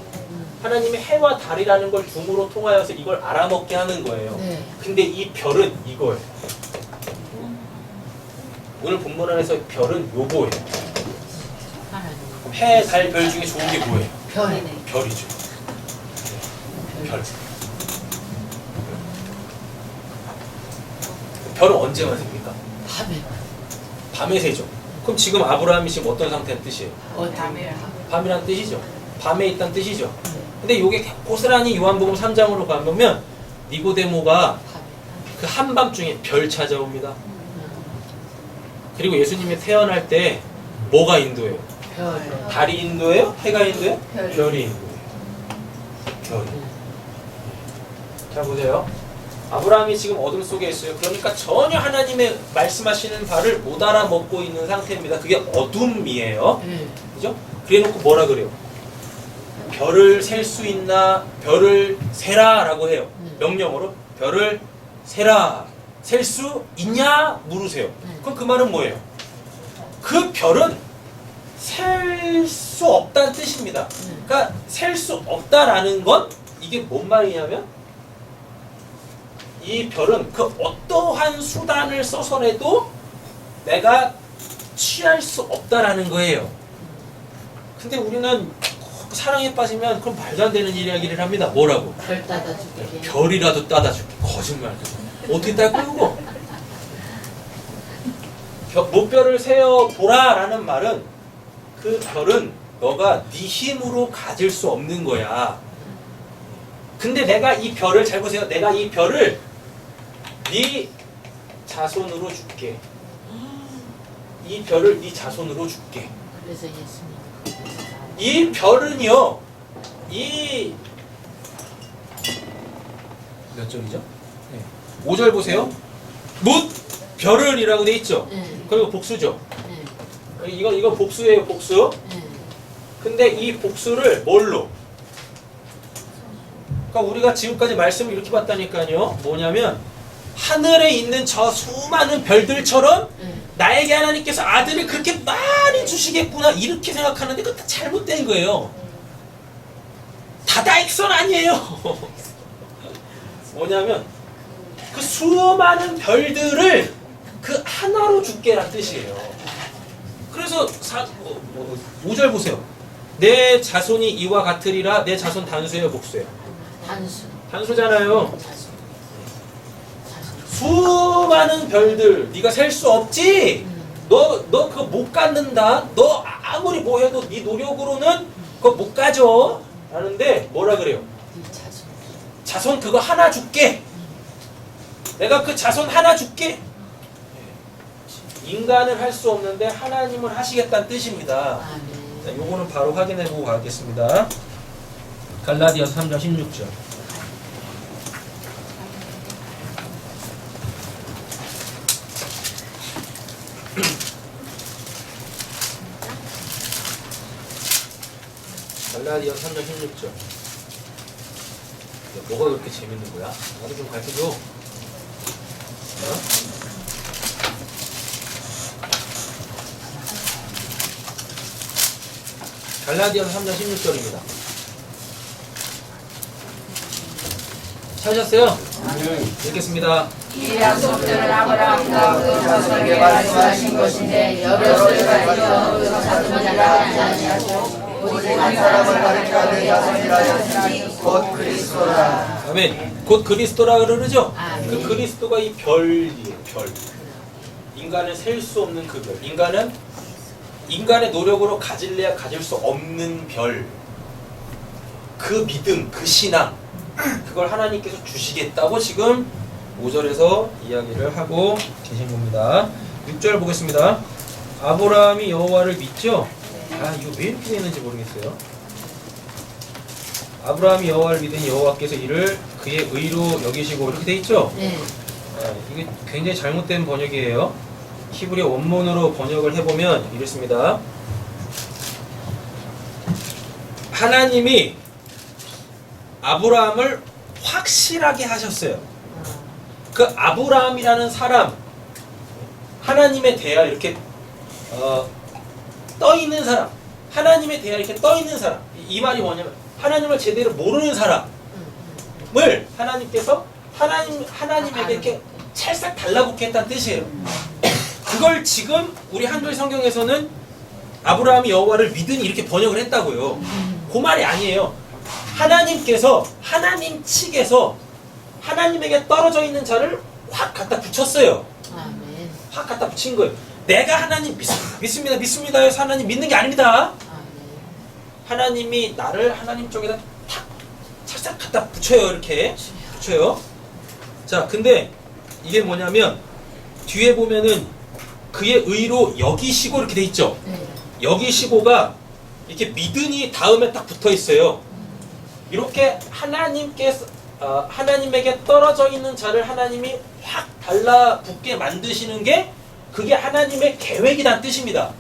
하나님이 해와 달이라는 걸 줌으로 통하여서 이걸 알아먹게 하는 거예요. 네. 근데 이 별은 이거예요. 오늘 본문 안에서 별은 요거예요. 하나님. 해, 달, 별 중에 좋은 게 뭐예요? 별이네. 별이죠. 별. 별은 언제만 셉니까? 밤에. 밤에 새죠. 그럼 지금 아브라함이 지금 어떤 상태의 뜻이에요? 밤에. 밤이란 뜻이죠. 밤에 있다는 뜻이죠. 근데 이게 고스란히 요한복음 3장으로 가보면 니고데모가 그 한밤중에 별 찾아옵니다. 그리고 예수님이 태어날 때 뭐가 인도예요? 별. 달이 인도예요? 해가 인도예요? 별이. 별이 인도예요. 별이. 자 보세요. 아브라함이 지금 어둠 속에 있어요. 그러니까 전혀 하나님의 말씀하시는 바를 못 알아먹고 있는 상태입니다. 그게 어둠이에요. 네. 그죠? 그래놓고 뭐라 그래요? 별을 셀 수 있나? 별을 세라 라고 해요. 명령어로 별을 세라. 셀 수 있냐? 물으세요. 그럼 그 말은 뭐예요? 그 별은 셀 수 없다는 뜻입니다. 그러니까 셀 수 없다라는 건 이게 뭔 말이냐면 이 별은 그 어떠한 수단을 써서라도 내가 취할 수 없다라는 거예요. 근데 우리는 사랑에 빠지면 그럼 말도 안 되는 이야기를 합니다. 뭐라고? 별 따다주게. 별이라도 따다줄게. 거짓말. 어떻게 딸 거고? 목별을 세어 보라라는 말은 그 별은 너가 네 힘으로 가질 수 없는 거야. 근데 내가 이 별을 잘 보세요. 내가 이 별을 네 자손으로 줄게. 이 별을 네 자손으로 줄게. 그래서 예수님. 이 별은요. 이 몇 절이죠? 네. 5절 보세요. 묻 별을이라고 돼 있죠. 네. 그리고 복수죠. 네. 이거 복수예요, 복수. 네. 근데 이 복수를 뭘로? 그러니까 우리가 지금까지 말씀을 이렇게 봤다니까요. 뭐냐면 하늘에 있는 저 수많은 별들처럼 네. 나에게 하나님께서 아들을 그렇게 많이 주시겠구나 이렇게 생각하는데 그건 다 잘못된 거예요. 다다익선 아니에요. 뭐냐면 그 수많은 별들을 그 하나로 줄게란 뜻이에요. 그래서 5절 보세요. 내 자손이 이와 같으리라. 내 자손 단수예요, 복수예요? 단수. 단수잖아요. 자수. 수많은 별들 네가 셀 수 없지. 너 그거 못 갖는다. 너 아무리 뭐 해도 네 노력으로는 그거 못 가져. 라는데 뭐라 그래요? 네 자수. 자손 그거 하나 줄게. 내가 그 자손 하나 줄게. 인간은 할 수 없는데 하나님은 하시겠다는 뜻입니다. 아멘. 자, 요거는 바로 확인해보고 가겠습니다. 갈라디아서 3장 16절. 갈라디아서 3장 16절. 뭐가 그렇게 재밌는 거야? 나도 좀 가르쳐줘. 어? 갈라디아서 3장 16절입니다. 찾으셨어요? 읽겠습니다. 이 약속들은 아브라함과 그 자손에게 말씀하신 것인데 여럿을 가리켜 그 자손을 말하지 아니하고 오직 한 사람을 가리켜 내 자손이라 하였으니 곧 그리스도라. 아멘. 곧 그리스도라 그러죠? 아멘. 그 그리스도가 이 별이에요. 별. 인간을 셀 수 없는 그 별. 인간의 노력으로 가질래야 가질 수 없는 별. 그 믿음, 그 신앙. 그걸 하나님께서 주시겠다고 지금 5절에서 이야기를 하고 계신 겁니다. 6절 보겠습니다. 아브라함이 여호와를 믿죠? 아, 이거 왜 이렇게 되는지 모르겠어요. 아브라함이 여호와를 믿으니 여호와께서 이를 그의 의로 여기시고 이렇게 돼 있죠? 네. 이게 굉장히 잘못된 번역이에요. 히브리 원문으로 번역을 해보면 이렇습니다. 하나님이 아브라함을 확실하게 하셨어요. 그 아브라함이라는 사람, 하나님에 대하여 이렇게 떠 있는 사람, 하나님에 대하여 이렇게 떠 있는 사람. 이 말이 뭐냐면 하나님을 제대로 모르는 사람을 하나님께서 하나님에게 이렇게 찰싹 달라붙게 했다는 뜻이에요. 그걸 지금 우리 한글 성경에서는 아브라함이 여호와를 믿으니 이렇게 번역을 했다고요. 그 말이 아니에요. 하나님께서 하나님 측에서 하나님에게 떨어져 있는 자를 확 갖다 붙였어요. 아멘. 확 갖다 붙인 거예요. 내가 하나님 믿습니다 해서 하나님 믿는 게 아닙니다. 아멘. 하나님이 나를 하나님 쪽에다 탁 찰싹 갖다 붙여요. 이렇게 붙여요. 자, 근데 이게 뭐냐면 뒤에 보면은 그의 의로 여기시고 이렇게 돼 있죠. 네. 여기시고가 이렇게 믿으니 다음에 딱 붙어 있어요. 이렇게 하나님에게 떨어져 있는 자를 하나님이 확 달라붙게 만드시는 게 그게 하나님의 계획이란 뜻입니다.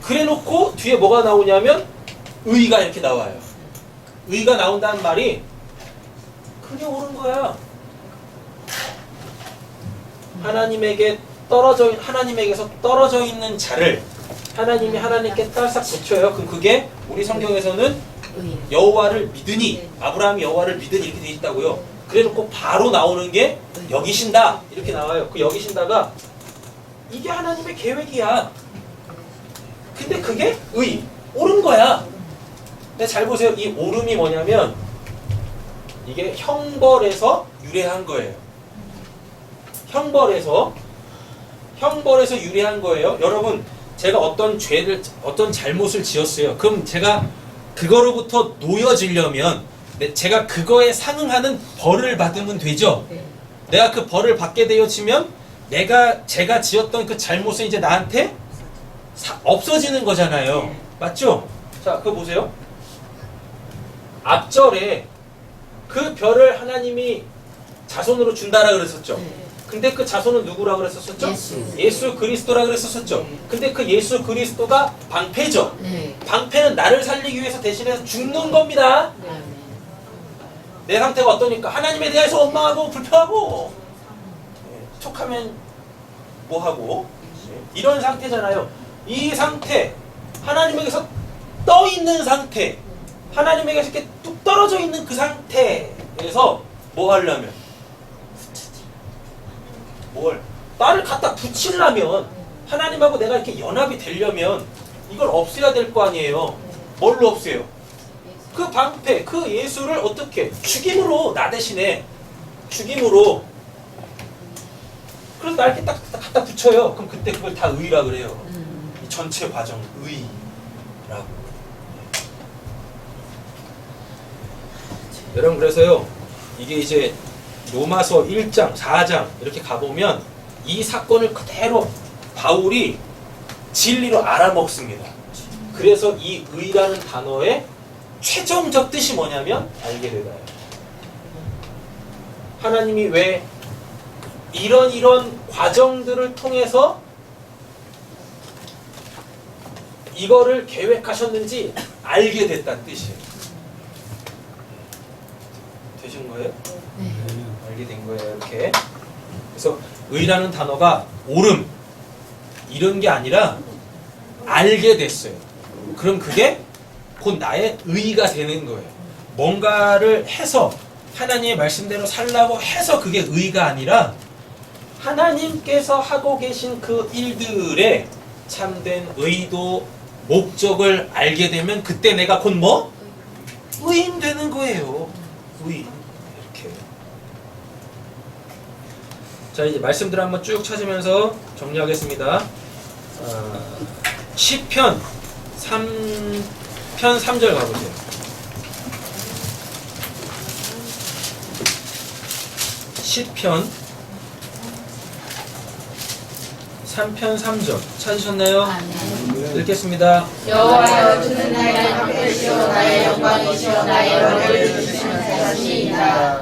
그래놓고 뒤에 뭐가 나오냐면 의가 이렇게 나와요. 의가 나온다는 말이 그게 옳은 거야. 하나님에게서 떨어져 있는 자를 하나님이 하나님께 딸싹 붙여요. 그럼 그게 우리 성경에서는 의. 여호와를 믿으니, 아브라함이 여호와를 믿으니 이렇게 돼 있다고요. 그래놓고 바로 나오는 게 여기신다 이렇게 나와요. 그 여기신다가 이게 하나님의 계획이야. 근데 그게 옳은 거야. 근데 잘 보세요. 이 옳음이 뭐냐면 이게 형벌에서 유래한 거예요. 형벌에서 유래한 거예요. 여러분, 제가 어떤 잘못을 지었어요. 그럼 제가 그거로부터 놓여지려면 제가 그거에 상응하는 벌을 받으면 되죠. 네. 내가 그 벌을 받게 되어지면 제가 지었던 그 잘못은 이제 나한테 없어지는 거잖아요. 맞죠? 자, 그거 보세요. 앞절에 그 별을 하나님이 자손으로 준다라 그랬었죠. 네. 근데 그 자손은 누구라 그랬었죠? 예수. 그리스도라 그랬었죠. 근데 그 예수 그리스도가 방패죠. 네. 방패는 나를 살리기 위해서 대신해서 죽는 겁니다. 아멘. 내 상태가 어떠니까? 하나님에 대해서 원망하고 불평하고 촉하면 뭐하고 이런 상태잖아요. 이 상태, 하나님에게서 떠 있는 상태, 하나님에게서 이렇게 뚝 떨어져 있는 그 상태에서 뭐 하려면 나를 갖다 붙이려면, 하나님하고 내가 이렇게 연합이 되려면 이걸 없애야 될 거 아니에요. 뭘로 없애요? 그 방패, 그 예수를 어떻게? 죽임으로, 나 대신에 죽임으로. 그래서 나 이렇게 딱 갖다 붙여요. 그럼 그때 그걸 다 의라 그래요. 이 전체 과정 의라고. 여러분, 그래서요, 이게 이제 로마서 1장, 4장 이렇게 가보면 이 사건을 그대로 바울이 진리로 알아먹습니다. 그래서 이 의라는 단어의 최종적 뜻이 뭐냐면 알게 되나요? 하나님이 왜 이런 과정들을 통해서 이거를 계획하셨는지 알게 됐다는 뜻이에요. 되신 거예요? 네. 알게 된 거예요. 이렇게. 그래서 의라는 단어가 옳음 이런 게 아니라 알게 됐어요. 그럼 그게 곧 나의 의가 되는 거예요. 뭔가를 해서 하나님의 말씀대로 살라고 해서 그게 의가 아니라 하나님께서 하고 계신 그 일들의 참된 의도 목적을 알게 되면 그때 내가 곧 뭐? 의인 되는 거예요. 의인. 이렇게. 자, 이제 말씀들 한번 쭉 찾으면서 정리하겠습니다. 시편 3편 3절 가보세요. 시편 3편 3절 찾으셨나요? 읽겠습니다. 여호와여 주는 나의 방패시오 나의 영광이시오 나의 머리를 주시는 것이니라.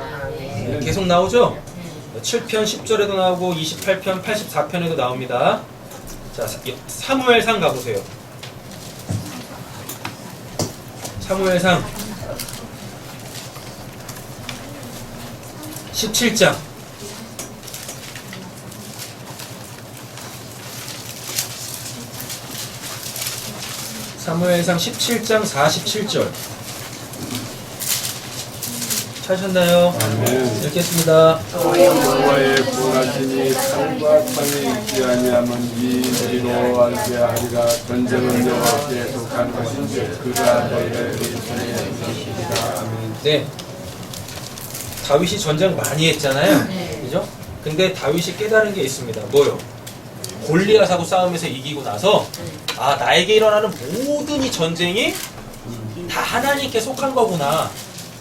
계속 나오죠? 7편 10절에도 나오고 28편 84편에도 나옵니다. 자, 사무엘상 가보세요. 사무엘상 17장 사무엘상 17장 47절 찾으셨나요? 아멘. 읽겠습니다. 여호와의 구하시니 산과 땅에 있지 아니하면 이리로 알게 하리라. 전쟁은 여호와께 속한 것인지 그가 너희를 손에 주시리라. 아멘. 네, 다윗이 전쟁 많이 했잖아요. 네. 그죠? 근데 다윗이 깨달은 게 있습니다. 뭐요? 골리앗하고 싸움에서 이기고 나서 아, 나에게 일어나는 모든 이 전쟁이 다 하나님께 속한 거구나.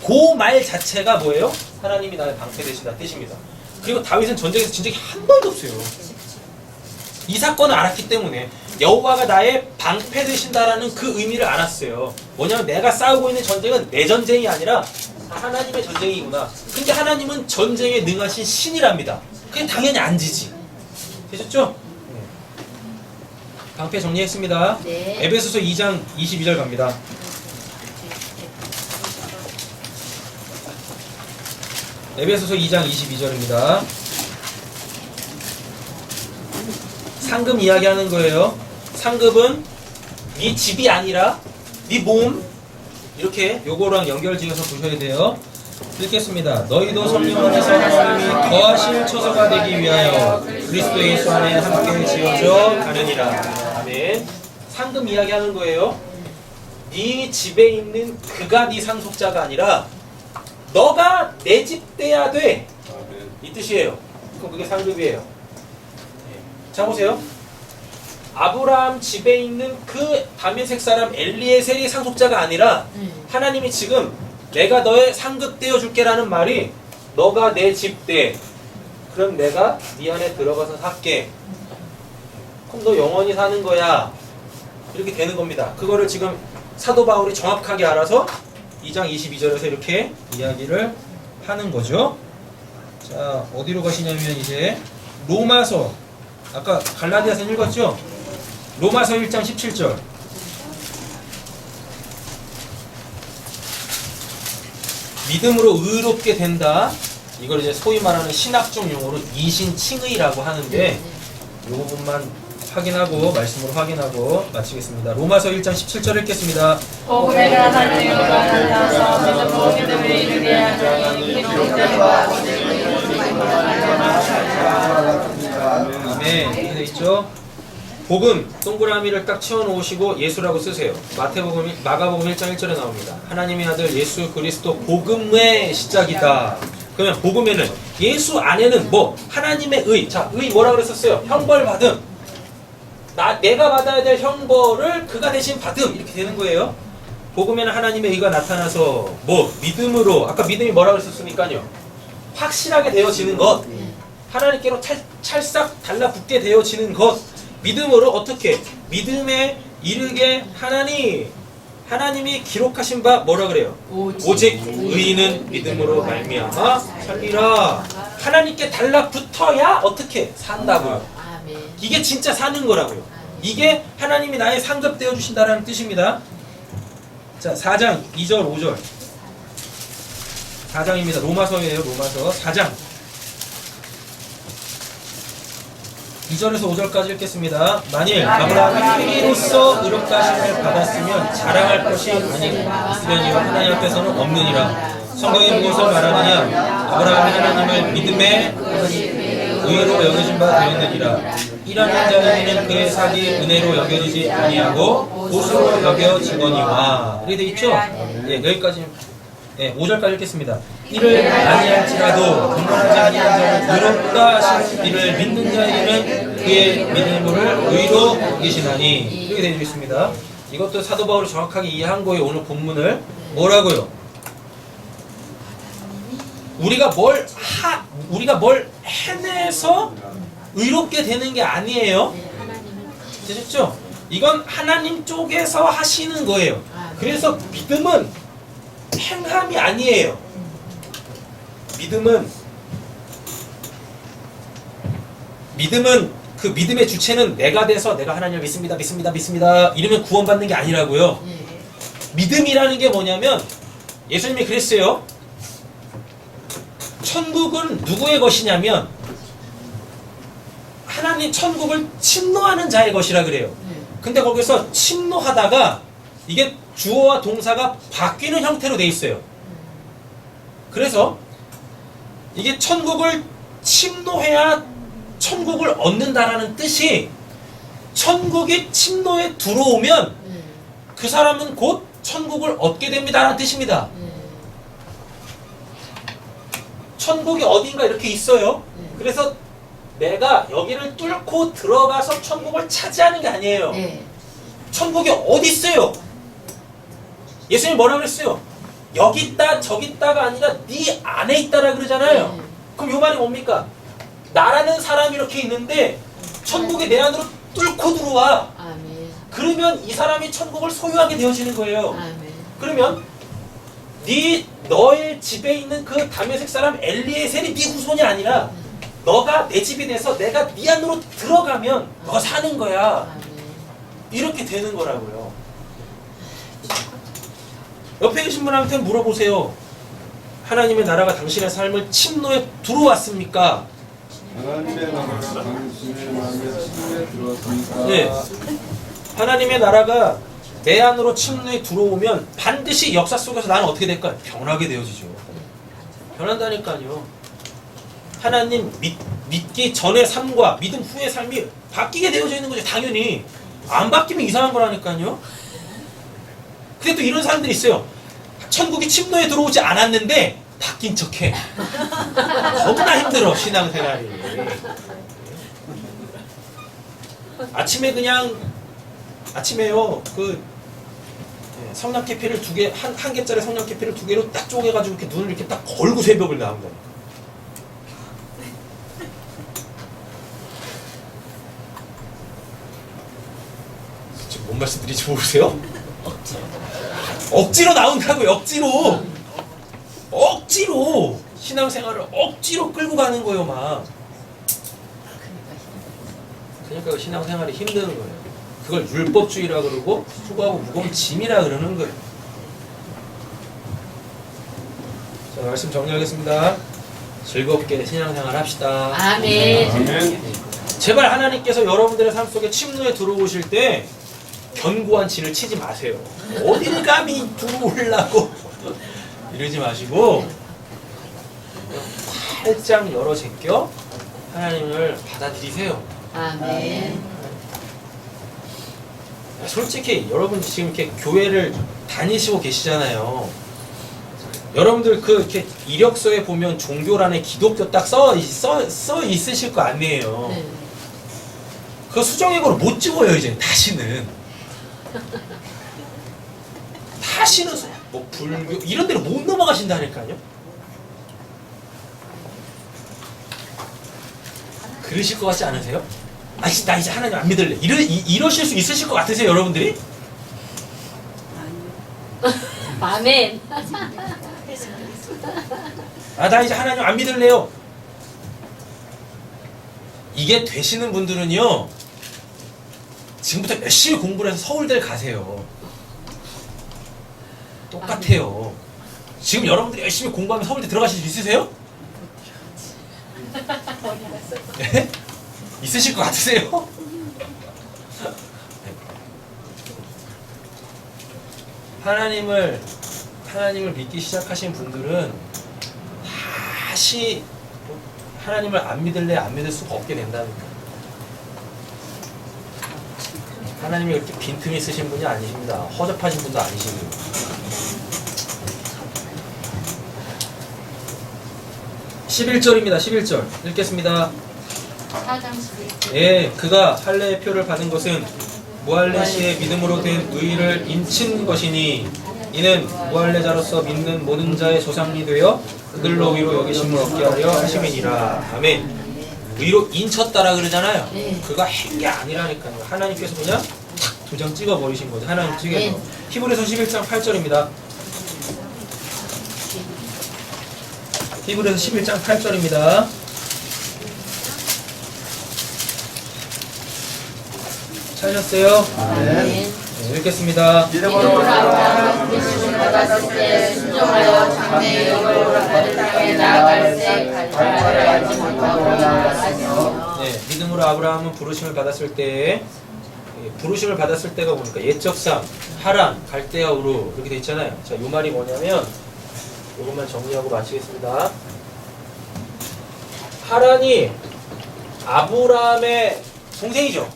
그 말 자체가 뭐예요? 하나님이 나의 방패 되신다 뜻입니다. 그리고 다윗은 전쟁에서 진 적이 한 번도 없어요. 이 사건을 알았기 때문에 여호와가 나의 방패 되신다라는 그 의미를 알았어요. 뭐냐면 내가 싸우고 있는 전쟁은 내 전쟁이 아니라 하나님의 전쟁이구나. 근데 하나님은 전쟁에 능하신 신이랍니다. 그게 당연히 안 지지. 되셨죠? 방패 정리했습니다. 네. 에베소서 2장 22절 갑니다. 에베소서 2장 22절입니다. 상급 이야기하는 거예요. 상급은 네 집이 아니라 네 몸. 이렇게 요거랑 연결지어서 보셔야 돼요. 읽겠습니다. 너희도 성령 안에서 하나님이 거하실 처소가 되기 위하여 그리스도 예수 안에 함께 지어져 가느니라. 아멘. 상급 이야기하는 거예요. 네 집에 있는 그가 네 상속자가 아니라 너가 내 집 돼야 돼. 아멘. 이 뜻이에요. 그럼 그게 상급이에요. 자, 보세요. 아브라함 집에 있는 그 다메섹 사람 엘리에셀이 상속자가 아니라 하나님이 지금 내가 너의 상급 떼어줄게라는 말이 너가 내 집 돼. 그럼 내가 네 안에 들어가서 살게. 그럼 너 영원히 사는 거야. 이렇게 되는 겁니다. 그거를 지금 사도 바울이 정확하게 알아서 2장 22절에서 이렇게 이야기를 하는 거죠. 자, 어디로 가시냐면 이제 로마서, 아까 갈라디아서 읽었죠? 로마서 1장 17절. 믿음으로 의롭게 된다. 이걸 이제 소위 말하는 신학적 용어로 이신칭의라고 하는데 이 부분만 확인하고 말씀으로 확인하고 마치겠습니다. 로마서 1장 17절 읽겠습니다. 복음의 하나님의 나타나서 믿음을 이루게 하니 그리스도와 아멘. 이렇게 돼 있죠? 복음 동그라미를 딱 채워놓으시고 예수라고 쓰세요. 마가복음 1장 1절에 나옵니다. 하나님의 아들 예수 그리스도 복음의 시작이다. 그러면 복음에는 예수 안에는 뭐 하나님의 의. 자, 의 뭐라 그랬었어요? 형벌 받음. 내가 받아야 될 형벌을 그가 대신 받음. 이렇게 되는 거예요. 복음에는 하나님의 의가 나타나서 뭐 믿음으로, 아까 믿음이 뭐라 그랬었으니까요? 확실하게 되어지는 것, 하나님께로 찰싹 달라붙게 되어지는 것, 믿음으로 어떻게? 믿음에 이르게 하나님이 기록하신 바 뭐라 그래요? 오직 의인은 믿음으로 말미암아 살리라. 하나님께 달라붙어야 어떻게? 산다고요. 아멘. 이게 진짜 사는 거라고요. 이게 하나님이 나의 상급 되어 주신다라는 뜻입니다. 자, 4장 2절 5절. 4장입니다. 로마서예요. 로마서 4장 2절에서 5절까지 읽겠습니다. 만일 아브라함이 행위로서 의롭다 하심을 받았으면 자랑할 것이 아니으려니와 하나님 앞에서는 없느니라. 성경에 무엇을 말하느냐? 아브라함이 하나님을 믿음에 의로 여겨진 바 되었느니라. 일하는 자에게는 그의 사기 은혜로 여겨지지 아니하고 보수로 여겨지거니와. 이렇게 돼 있죠? 예, 여기까지. 예, 5절까지 읽겠습니다. 이를 아니할지라도 분간하지 아니한 자는 의롭다 하신 이를 믿는 자에게는 그의 믿음을 의로 여기시나니. 이렇게 되어 있습니다. 이것도 사도 바울이 정확하게 이해한 거예요. 오늘 본문을. 뭐라고요? 우리가 뭘 해내서 의롭게 되는 게 아니에요. 되셨죠? 이건 하나님 쪽에서 하시는 거예요. 그래서 믿음은 행함이 아니에요. 믿음은 그 믿음의 주체는 내가 돼서 내가 하나님을 믿습니다 이러면 구원받는 게 아니라고요. 믿음이라는 게 뭐냐면 예수님이 그랬어요. 천국은 누구의 것이냐면 하나님 천국을 침노하는 자의 것이라 그래요. 근데 거기서 침노하다가 이게 주어와 동사가 바뀌는 형태로 돼 있어요. 그래서 이게 천국을 침노해야 천국을 얻는다라는 뜻이, 천국이 침노에 들어오면 그 사람은 곧 천국을 얻게 됩니다라는 뜻입니다. 천국이 어딘가 이렇게 있어요. 그래서 내가 여기를 뚫고 들어가서 천국을 차지하는 게 아니에요. 천국이 어디 있어요? 예수님이 뭐라 그랬어요? 여기 있다 저기 있다가 아니라 네 안에 있다라 그러잖아요. 그럼 이 말이 뭡니까? 나라는 사람이 이렇게 있는데 천국이 내 안으로 뚫고 들어와. 그러면 이 사람이 천국을 소유하게 되어지는 거예요. 그러면 너의 집에 있는 그 다메섹 사람 엘리에셀이 네 후손이 아니라 너가 내 집이 돼서 내가 네 안으로 들어가면 너가 사는 거야. 이렇게 되는 거라고요. 옆에 계신 분한테 물어보세요. 하나님의 나라가 당신의 삶을 침노에 들어왔습니까? 하나님의 나라가 당신의 마음에 침노에 들어왔습니까? 네. 하나님의 나라가 내 안으로 침노에 들어오면 반드시 역사 속에서 나는 어떻게 될까요? 변하게 되어지죠. 변한다니까요. 하나님 믿기 전의 삶과 믿음 후의 삶이 바뀌게 되어져 있는 거죠. 당연히. 안 바뀌면 이상한 거라니까요. 근데 또 이런 사람들이 있어요. 천국이 침노에 들어오지 않았는데 바뀐 척해. 너무나 힘들어, 신앙생활이. 아침에요 성냥 계피를 한 개짜리 성냥 계피를 2개로 딱 쪼개가지고 이렇게 눈을 이렇게 딱 걸고 새벽을 나온다. 지금 뭔 말씀드리지 모르세요? 억지로 나온다고요. 억지로 신앙생활을 억지로 끌고 가는 거예요. 막 그러니까 신앙생활이 힘드는 거예요. 그걸 율법주의라 그러고 수고하고 무거운 짐이라 그러는 거예요. 자, 말씀 정리하겠습니다. 즐겁게 신앙생활 합시다. 아멘. 제발 하나님께서 여러분들의 삶 속에 침노에 들어오실 때 견고한 진을 치지 마세요. 어딜 감히 들어오려고 이러지 마시고 활짝 열어 제껴 하나님을 받아들이세요. 아멘. 솔직히 여러분 지금 이렇게 교회를 다니시고 계시잖아요. 여러분들 이렇게 이력서에 보면 종교란에 기독교 딱 써 있으실 거 아니에요. 그거 수정액으로 못 찍어요. 이제 다시는 뭐 불교 이런 데로 못 넘어가신다니까요. 그러실 것 같지 않으세요? 나 이제 하나님 안 믿을래. 이러실 수 있으실 것 같으세요, 여러분들이? 아멘. 나 이제 하나님 안 믿을래요. 이게 되시는 분들은요, 지금부터 열심히 공부를 해서 서울대를 가세요. 똑같아요. 지금 여러분들이 열심히 공부하면 서울대 들어가실 수 있으세요? 네? 있으실 것 같으세요? 하나님을 믿기 시작하신 분들은 다시 하나님을 안 믿을래 안 믿을 수가 없게 된다니까. 하나님이 그렇게 빈틈이 있으신 분이 아니십니다. 허접하신 분도 아니시고요. 11절입니다. 11절 읽겠습니다. 4장 11절. 예, 그가 할례의 표를 받은 것은 무할례시의 믿음으로 된 의를 인친 것이니 이는 무할례자로서 믿는 모든 자의 조상이 되어 그들로 위로 여기심을 얻게 하려 하심이니라. 아멘. 위로 인쳤다라 그러잖아요. 그가 한 게 아니라니까요. 하나님께서 그냥 탁 도장 찍어 버리신 거죠. 하나님 측에서. 히브리서 11장 8절입니다. 히브리서 11장 8절입니다. 찾으셨어요? 아멘. 네, 읽겠습니다. 이름으로 아브라함은 부르심을 받았을 때 순종하여 장래의 영광으로 다른 땅에 나아갈새 갈대아지 못하고 나아갔으며 네, 믿음으로 아브라함은 부르심을 받았을 때, 부르심을 받았을 때가 뭡니까? 옛적상 하란, 갈대아우로 이렇게 돼 있잖아요. 자, 요 말이 뭐냐면 이것만 정리하고 마치겠습니다. 하란이 아브라함의 동생이죠.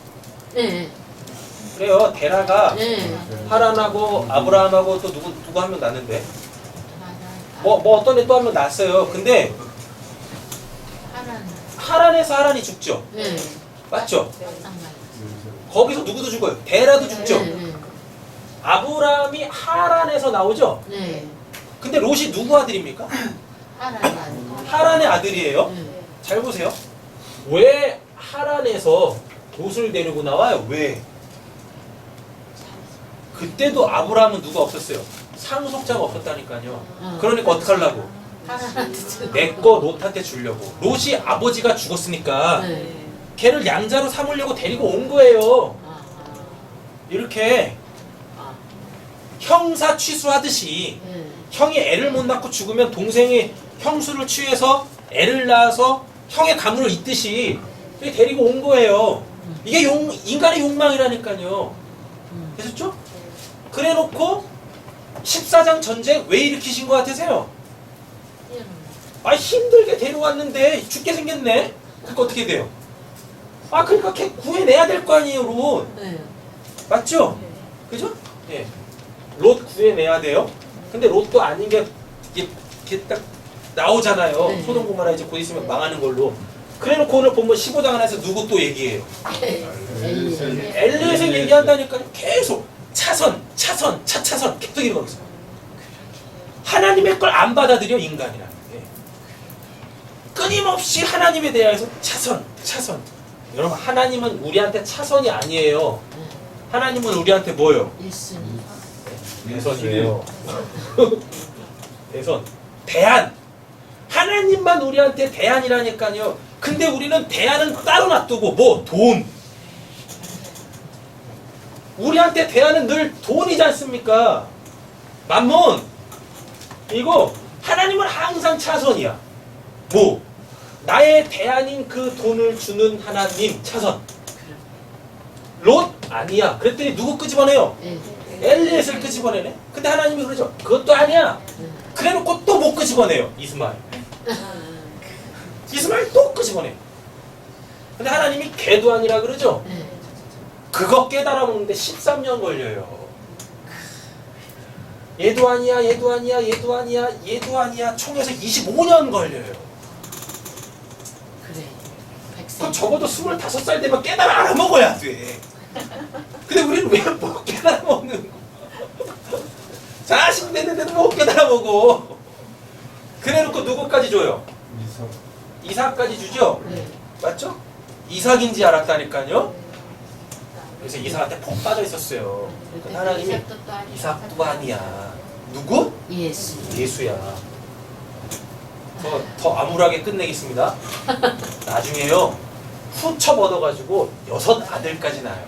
네. 그래요. 데라가 네. 하란하고 아브라함하고 또 누구 한 명 낳는데 뭐 어떤 애 또 한 명 낳았어요. 근데 하란에서 하란이 죽죠. 네. 맞죠? 거기서 누구도 죽어요. 데라도 죽죠. 네. 아브라함이 하란에서 나오죠. 네. 근데 롯이 누구 아들입니까? 하란의 아들이에요. 잘 보세요. 왜 하란에서 롯을 데리고 나와요? 왜? 그때도 아브라함은 누가 없었어요? 상속자가 없었다니까요. 그러니까 어떡하려고? 내 거 롯한테 주려고. 롯이 아버지가 죽었으니까 걔를 양자로 삼으려고 데리고 온 거예요. 이렇게 형사 취수하듯이 형이 애를 못 낳고 죽으면 동생이 형수를 취해서 애를 낳아서 형의 가문을 잇듯이 이렇게 데리고 온 거예요. 이게 인간의 욕망이라니까요. 되셨죠? 그래놓고 14장 전쟁 왜 일으키신 것 같으세요? 힘들게 데려왔는데 죽게 생겼네? 그러니까 어떻게 돼요? 그러니까 걔 구해내야 될 거 아니에요, 롯. 맞죠? 그죠? 예. 롯 구해내야 돼요. 근데 롯도 아닌 게 이게 딱 나오잖아요. 소돔 고모라 이제 곧 있으면 망하는 걸로. 그래놓고 오늘 본문 15장 안에서 누구 또 얘기해요? 엘리에서 얘기한다니까요. 계속 차선 계속 이러고 있어요. 하나님의 걸 안 받아들여 인간이라는 게. 끊임없이 하나님에 대해서 차선. 여러분 하나님은 우리한테 차선이 아니에요. 하나님은 우리한테 뭐예요? 대선이에요. 대선. 대안. 하나님만 우리한테 대안이라니까요. 근데 우리는 대안은 따로 놔두고 뭐? 돈. 우리한테 대안은 늘 돈이지 않습니까? 만몬. 이거 하나님은 항상 차선이야. 뭐? 나의 대안인 그 돈을 주는 하나님 차선. 롯? 아니야. 그랬더니 누구 끄집어내요? 엘리에스를 끄집어내네. 근데 하나님이 그러죠. 그것도 아니야. 그래놓고 또 못 끄집어내요. 이스마엘 또 끄집어내. 근데 하나님이 걔도 아니라 그러죠. 그거 깨달아 먹는데 13년 걸려요. 얘도 아니야. 총에서 25년 걸려요. 그럼 적어도 25살 되면 깨달아 알아먹어야 돼. 근데 우리는 왜 못 깨달아 먹는 거? 40 됐는데도 못 깨달아 먹어. 그래놓고 누구까지 줘요? 이삭까지 주죠? 맞죠? 이삭인지 알았다니까요. 그래서 이삭한테 폭 빠져 있었어요. 그러니까 하나님이 이삭도 또 아니고. 이삭도 아니야. 누구? 예수. 예수야. 더 암울하게 끝내겠습니다. 나중에요. 후첩 얻어가지고 6 아들까지 낳아요.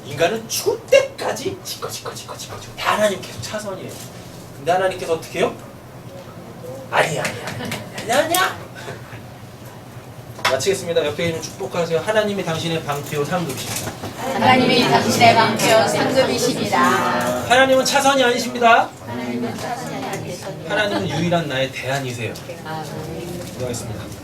인간은 죽을 때까지 지꺼 다 하나님께서 차선이에요. 근데 하나님께서 어떻게 해요? 아니야. 마치겠습니다. 옆에 있는 축복하세요. 하나님이 당신의 방패요 상급이십니다. 하나님이 당신의 방패요 상급이십니다. 하나님은 차선이 아니십니다. 하나님은 차선이 아니십니다. 하나님은 유일한 나의 대안이세요. 아멘. 기도하겠습니다.